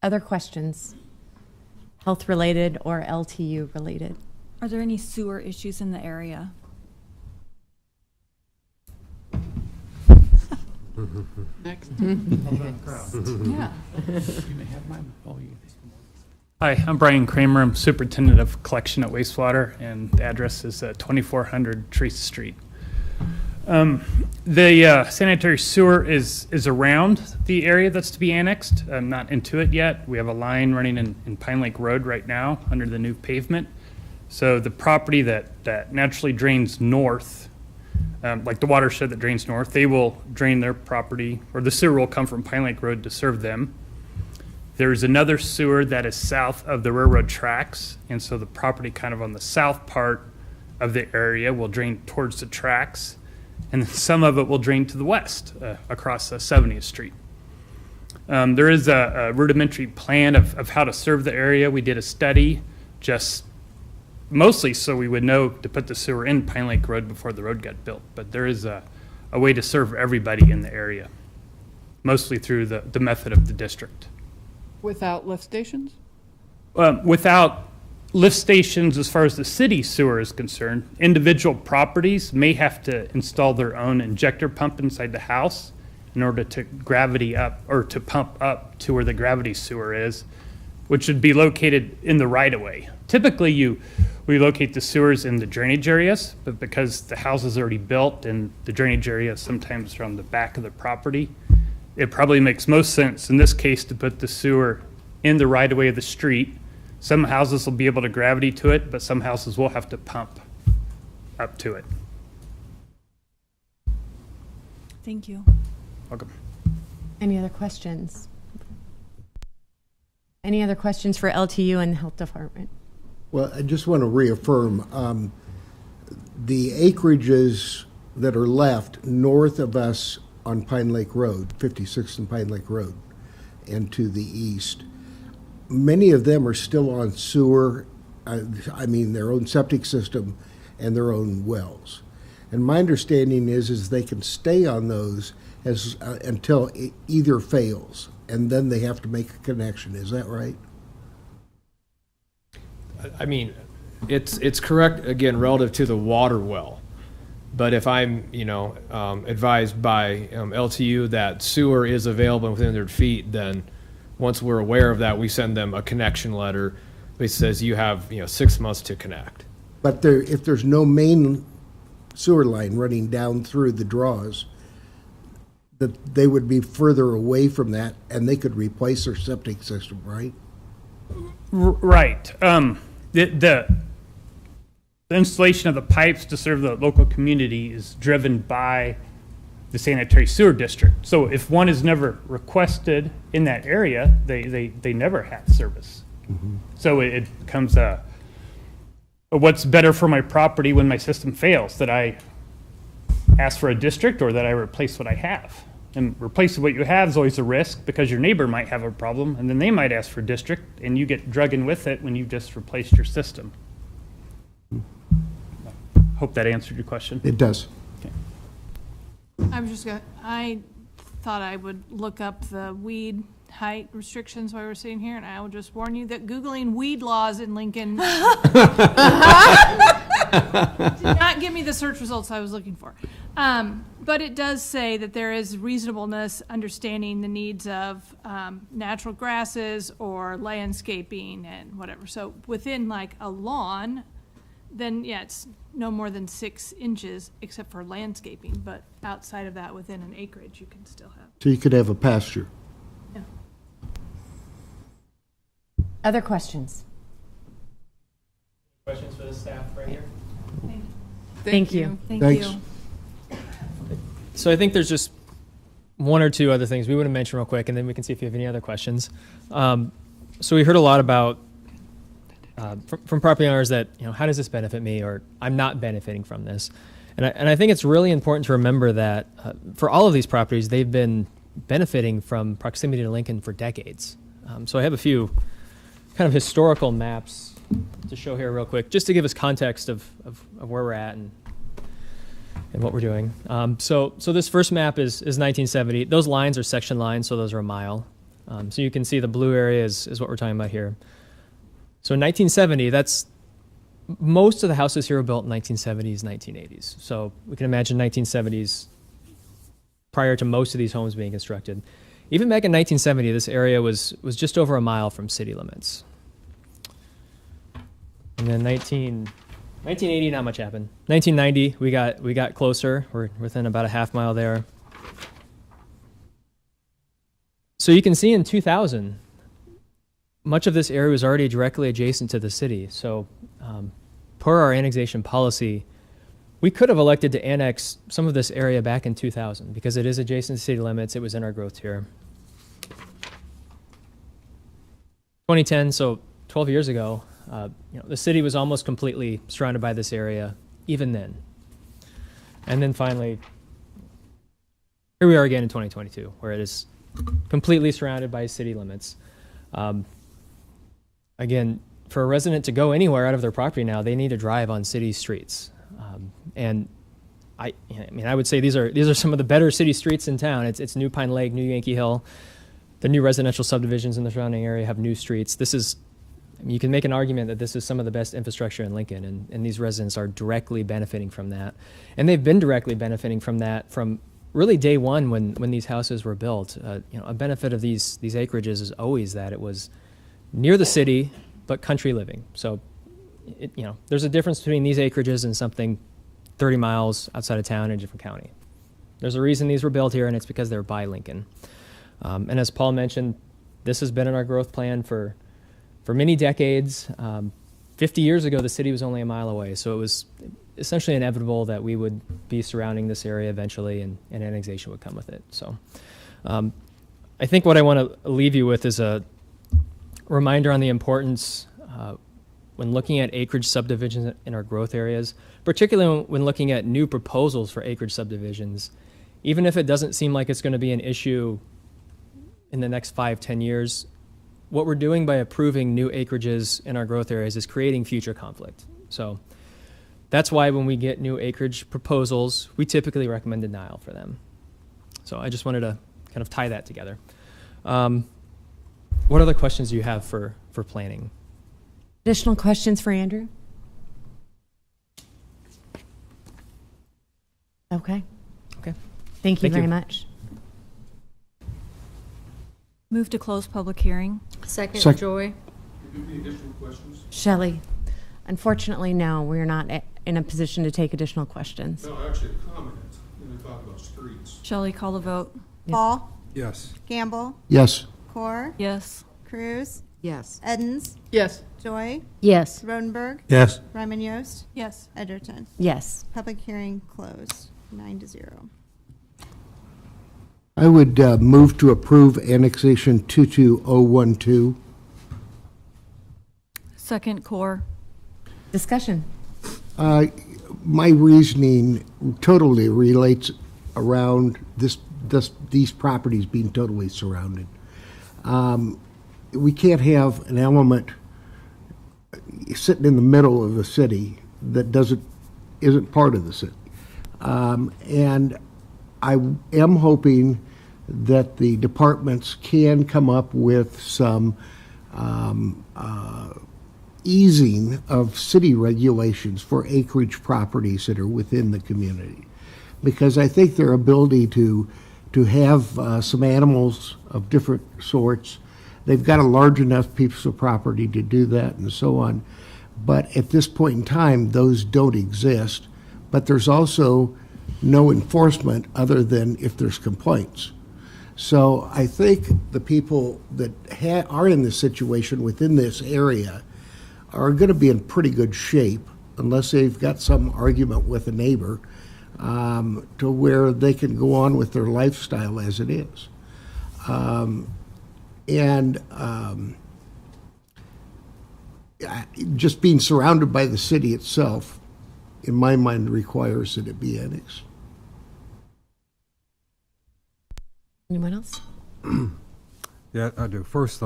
Other questions? Health related or LTU related? Are there any sewer issues in the area? Next. Yeah. Hi, I'm Brian Kramer. I'm Superintendent of Collection at Wastewater, and the address is 2400 Teresa Street. The sanitary sewer is around the area that's to be annexed, not into it yet. We have a line running in Pine Lake Road right now under the new pavement. So the property that naturally drains north, like the watershed that drains north, they will drain their property, or the sewer will come from Pine Lake Road to serve them. There's another sewer that is south of the railroad tracks, and so the property kind of on the south part of the area will drain towards the tracks, and then some of it will drain to the west across 70th Street. There is a rudimentary plan of how to serve the area. We did a study just mostly so we would know to put the sewer in Pine Lake Road before the road got built, but there is a way to serve everybody in the area, mostly through the method of the district. Without lift stations? Without lift stations, as far as the city sewer is concerned, individual properties may have to install their own injector pump inside the house in order to gravity up, or to pump up to where the gravity sewer is, which would be located in the right-of-way. Typically, we locate the sewers in the drainage areas, but because the house is already built and the drainage area sometimes from the back of the property, it probably makes most sense in this case to put the sewer in the right-of-way of the street. Some houses will be able to gravity to it, but some houses will have to pump up to it. Thank you. Welcome. Any other questions? Any other questions for LTU and the Health Department? Well, I just want to reaffirm, the acreages that are left north of us on Pine Lake Road, 56th and Pine Lake Road, and to the east, many of them are still on sewer, I mean their own septic system and their own wells. And my understanding is they can stay on those until either fails, and then they have to make a connection. Is that right? I mean, it's correct, again, relative to the water well. But if I'm, advised by LTU that sewer is available within 100 feet, then once we're aware of that, we send them a connection letter that says you have, 6 months to connect. But if there's no main sewer line running down through the draws, that they would be further away from that, and they could replace their septic system, right? Right. The installation of the pipes to serve the local community is driven by the sanitary sewer district. So if one is never requested in that area, they never have service. Mm-hmm. So it becomes what's better for my property when my system fails, that I ask for a district or that I replace what I have. And replacing what you have is always a risk because your neighbor might have a problem and then they might ask for district and you get drug in with it when you've just replaced your system. Hope that answered your question. It does. Okay. I thought I would look up the weed height restrictions while we're sitting here, and I will just warn you that Googling weed laws in Lincoln did not give me the search results I was looking for. But it does say that there is reasonableness understanding the needs of natural grasses or landscaping and whatever. So within like a lawn, then yeah, it's no more than 6 inches except for landscaping, but outside of that within an acreage you can still have. So you could have a pasture. Yeah. Other questions? Questions for the staff right here? Thank you. Thanks. So I think there's just one or two other things we want to mention real quick, and then we can see if you have any other questions. So we heard a lot about from property owners that, how does this benefit me, or I'm not benefiting from this. And I think it's really important to remember that for all of these properties, they've been benefiting from proximity to Lincoln for decades. So I have a few kind of historical maps to show here real quick, just to give us context of where we're at and what we're doing. So this first map is 1970. Those lines are section lines, so those are a mile. So you can see the blue area is what we're talking about here. So in 1970, that's most of the houses here were built in 1970s, 1980s. So we can imagine 1970s prior to most of these homes being constructed. Even back in 1970, this area was just over a mile from city limits. And then 1980, not much happened. 1990, we got closer. We're within about a half mile there. So you can see in 2000, much of this area was already directly adjacent to the city. So per our annexation policy, we could have elected to annex some of this area back in 2000 because it is adjacent to city limits. It was in our growth tier. 2010, so 12 years ago, the city was almost completely surrounded by this area, even then. And then finally, here we are again in 2022, where it is completely surrounded by city limits. Again, for a resident to go anywhere out of their property now, they need to drive on city streets. And I would say these are some of the better city streets in town. It's New Pine Lake, New Yankee Hill. The new residential subdivisions in the surrounding area have new streets. You can make an argument that this is some of the best infrastructure in Lincoln, and these residents are directly benefiting from that. And they've been directly benefiting from that from really day one when these houses were built. A benefit of these acreages is always that it was near the city, but country living. So, there's a difference between these acreages and something 30 miles outside of town in a different county. There's a reason these were built here, and it's because they're by Lincoln. And as Paul mentioned, this has been in our growth plan for many decades. 50 years ago, the city was only a mile away, so it was essentially inevitable that we would be surrounding this area eventually, and annexation would come with it. So I think what I want to leave you with is a reminder on the importance when looking at acreage subdivisions in our growth areas, particularly when looking at new proposals for acreage subdivisions. Even if it doesn't seem like it's going to be an issue in the next 5-10 years, what we're doing by approving new acreages in our growth areas is creating future conflict. So that's why when we get new acreage proposals, we typically recommend denial for them. So I just wanted to kind of tie that together. What other questions do you have for planning? Additional questions for Andrew? Okay. Okay. Thank you Thank very you. much. Move to close public hearing. Second. Joy. Any additional questions? Shelley, unfortunately, no, we're not in a position to take additional questions. No, actually a comment. When we talk about streets. Shelley, call the vote. Paul, Yes. Gamble, Yes. Core, Yes. Cruz, Yes. Edens, Yes. Joy, Yes. Rodenberg, Yes. Ryman Yost, Yes. Edgerton. Yes. Public hearing closed, 9-0. I would move to approve annexation 22012. Second, Core. Discussion. My reasoning totally relates around these properties being totally surrounded. We can't have an element sitting in the middle of the city that isn't part of the city. And I am hoping that the departments can come up with some easing of city regulations for acreage properties that are within the community. Because I think their ability to have some animals of different sorts, they've got a large enough piece of property to do that and so on. But at this point in time, those don't exist. But there's also no enforcement other than if there's complaints. So I think the people that are in this situation within this area are going to be in pretty good shape unless they've got some argument with a neighbor to where they can go on with their lifestyle as it is. Just being surrounded by the city itself, in my mind, requires that it be annexed. Anyone else? Yeah, I do. First,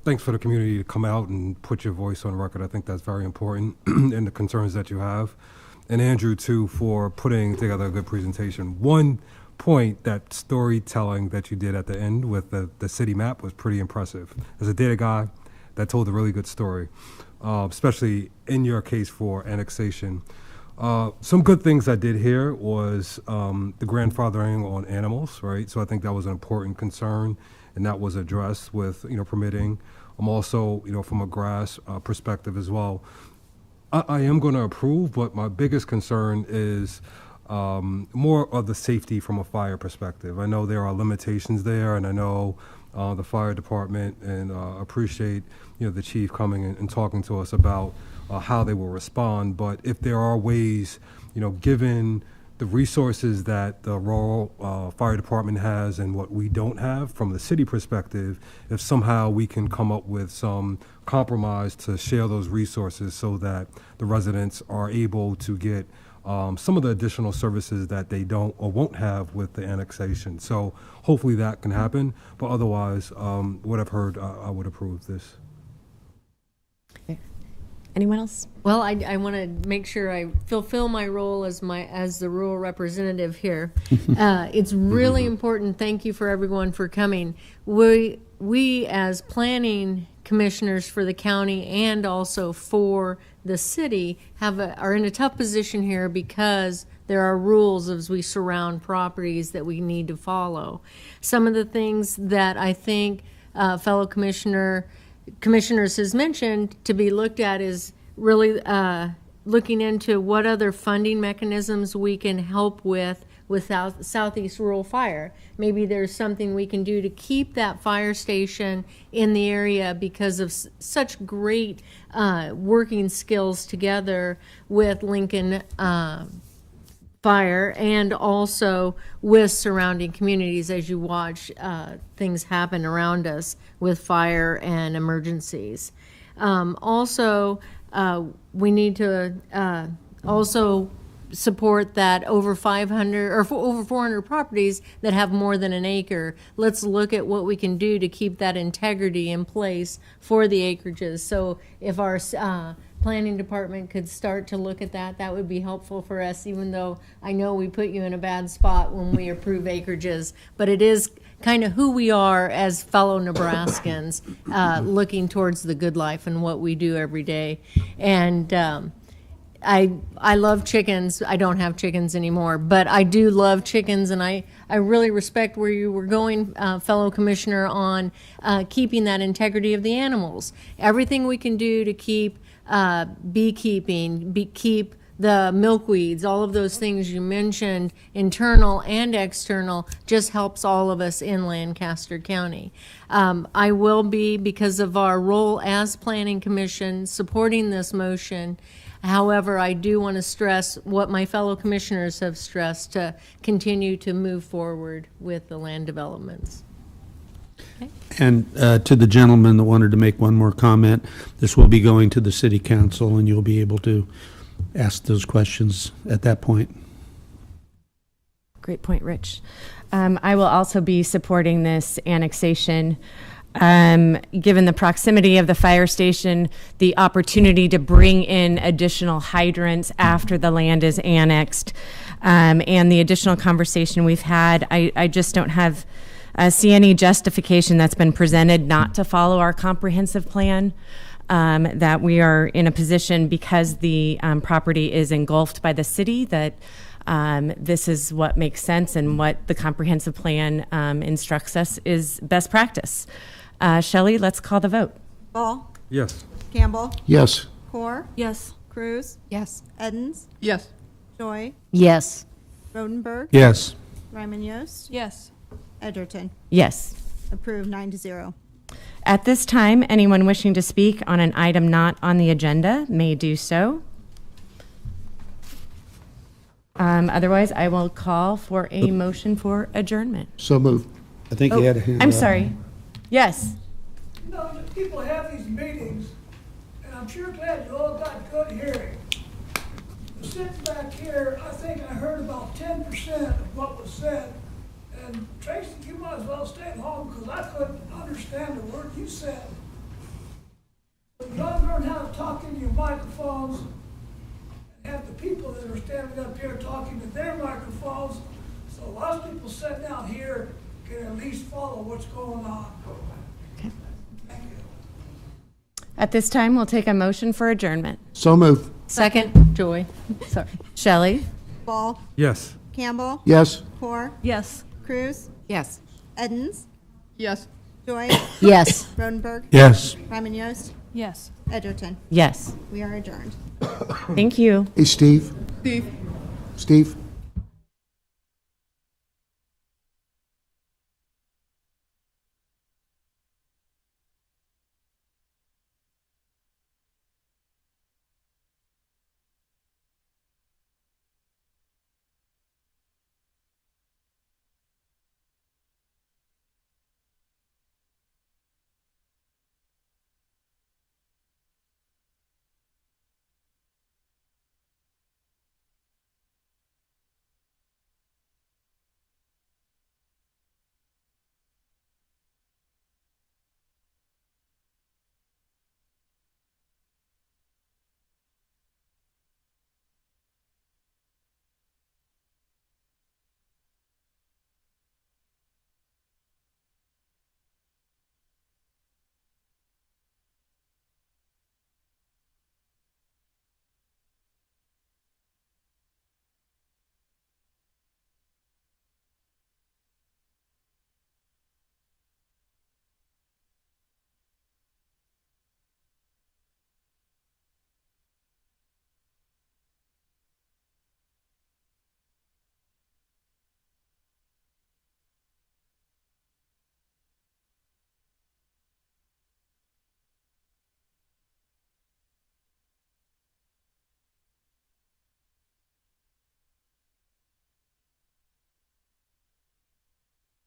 thanks for the community to come out and put your voice on record. I think that's very important and the concerns that you have. And Andrew, too, for putting together a good presentation. One point, that storytelling that you did at the end with the city map was pretty impressive. As a data guy, that told a really good story, especially in your case for annexation. Some good things I did hear was the grandfathering on animals, right? So I think that was an important concern, and that was addressed with permitting. Also, from a grass perspective as well. I am going to approve, but my biggest concern is more of the safety from a fire perspective. I know there are limitations there, and I know the fire department, and appreciate the chief coming and talking to us about how they will respond. But if there are ways, given the resources that the rural fire department has and what we don't have from the city perspective, if somehow we can come up with some compromise to share those resources so that the residents are able to get some of the additional services that they don't or won't have with the annexation. So hopefully that can happen, but otherwise, what I've heard, I would approve this. Anyone else? Well, I want to make sure I fulfill my role as the rural representative here. It's really important. Thank you for everyone for coming. We as planning commissioners for the county and also for the city are in a tough position here because there are rules as we surround properties that we need to follow. Some of the things that I think fellow commissioners has mentioned to be looked at is really looking into what other funding mechanisms we can help with Southeast Rural Fire. Maybe there's something we can do to keep that fire station in the area because of such great working skills together with Lincoln Fire and also with surrounding communities as you watch things happen around us with fire and emergencies. Also, we need to also support that over 500 or over 400 properties that have more than an acre. Let's look at what we can do to keep that integrity in place for the acreages. So if our planning department could start to look at that, that would be helpful for us, even though I know we put you in a bad spot when we approve acreages. But it is kind of who we are as fellow Nebraskans, looking towards the good life and what we do every day. And I love chickens. I don't have chickens anymore, but I do love chickens, and I really respect where you were going, fellow commissioner, on keeping that integrity of the animals. Everything we can do to keep beekeeping, keep the milkweeds, all of those things you mentioned, internal and external, just helps all of us in Lancaster County. I will be, because of our role as Planning Commission, supporting this motion. However, I do want to stress what my fellow commissioners have stressed, to continue to move forward with the land developments. Okay. And to the gentleman that wanted to make one more comment, this will be going to the city council, and you'll be able to ask those questions at that point. Great point, Rich. I will also be supporting this annexation. Given the proximity of the fire station, the opportunity to bring in additional hydrants after the land is annexed, and the additional conversation we've had, I just don't have see any justification that's been presented not to follow our comprehensive plan. That we are in a position, because the property is engulfed by the city, that this is what makes sense, and what the comprehensive plan instructs us is best practice. Shelley, let's call the vote. Ball? Yes. Campbell? Yes. Core? Yes. Cruz? Yes. Edens? Yes. Joy? Yes. Rodenberg? Yes. Ryman Yost? Yes. Edgerton? Yes. Approved 9-0. At this time, anyone wishing to speak on an item not on the agenda may do so. Otherwise, I will call for a motion for adjournment. So moved. I think you had a hand I'm up. sorry. Yes. You know, the people have these meetings, and I'm sure glad you all got good hearing. But sitting back here, I think I heard about 10% of what was said. And Tracy, you might as well stay at home, because I couldn't understand a word you said. But you ought to learn how to talk into your microphones, and have the people that are standing up here talking to their microphones, so us people sitting out here can at least follow what's going on. Okay. Thank you. At this time, we'll take a motion for adjournment. So moved. Second, Joy. Sorry. Shelley? Ball? Yes. Campbell? Yes. Core? Yes. Cruz? Yes. Edens? Yes. Joy? Yes. Rodenberg? Yes. Ryman Yost? Yes. Edgerton. Yes. We are adjourned. Thank you. Hey, Steve? Steve? Steve?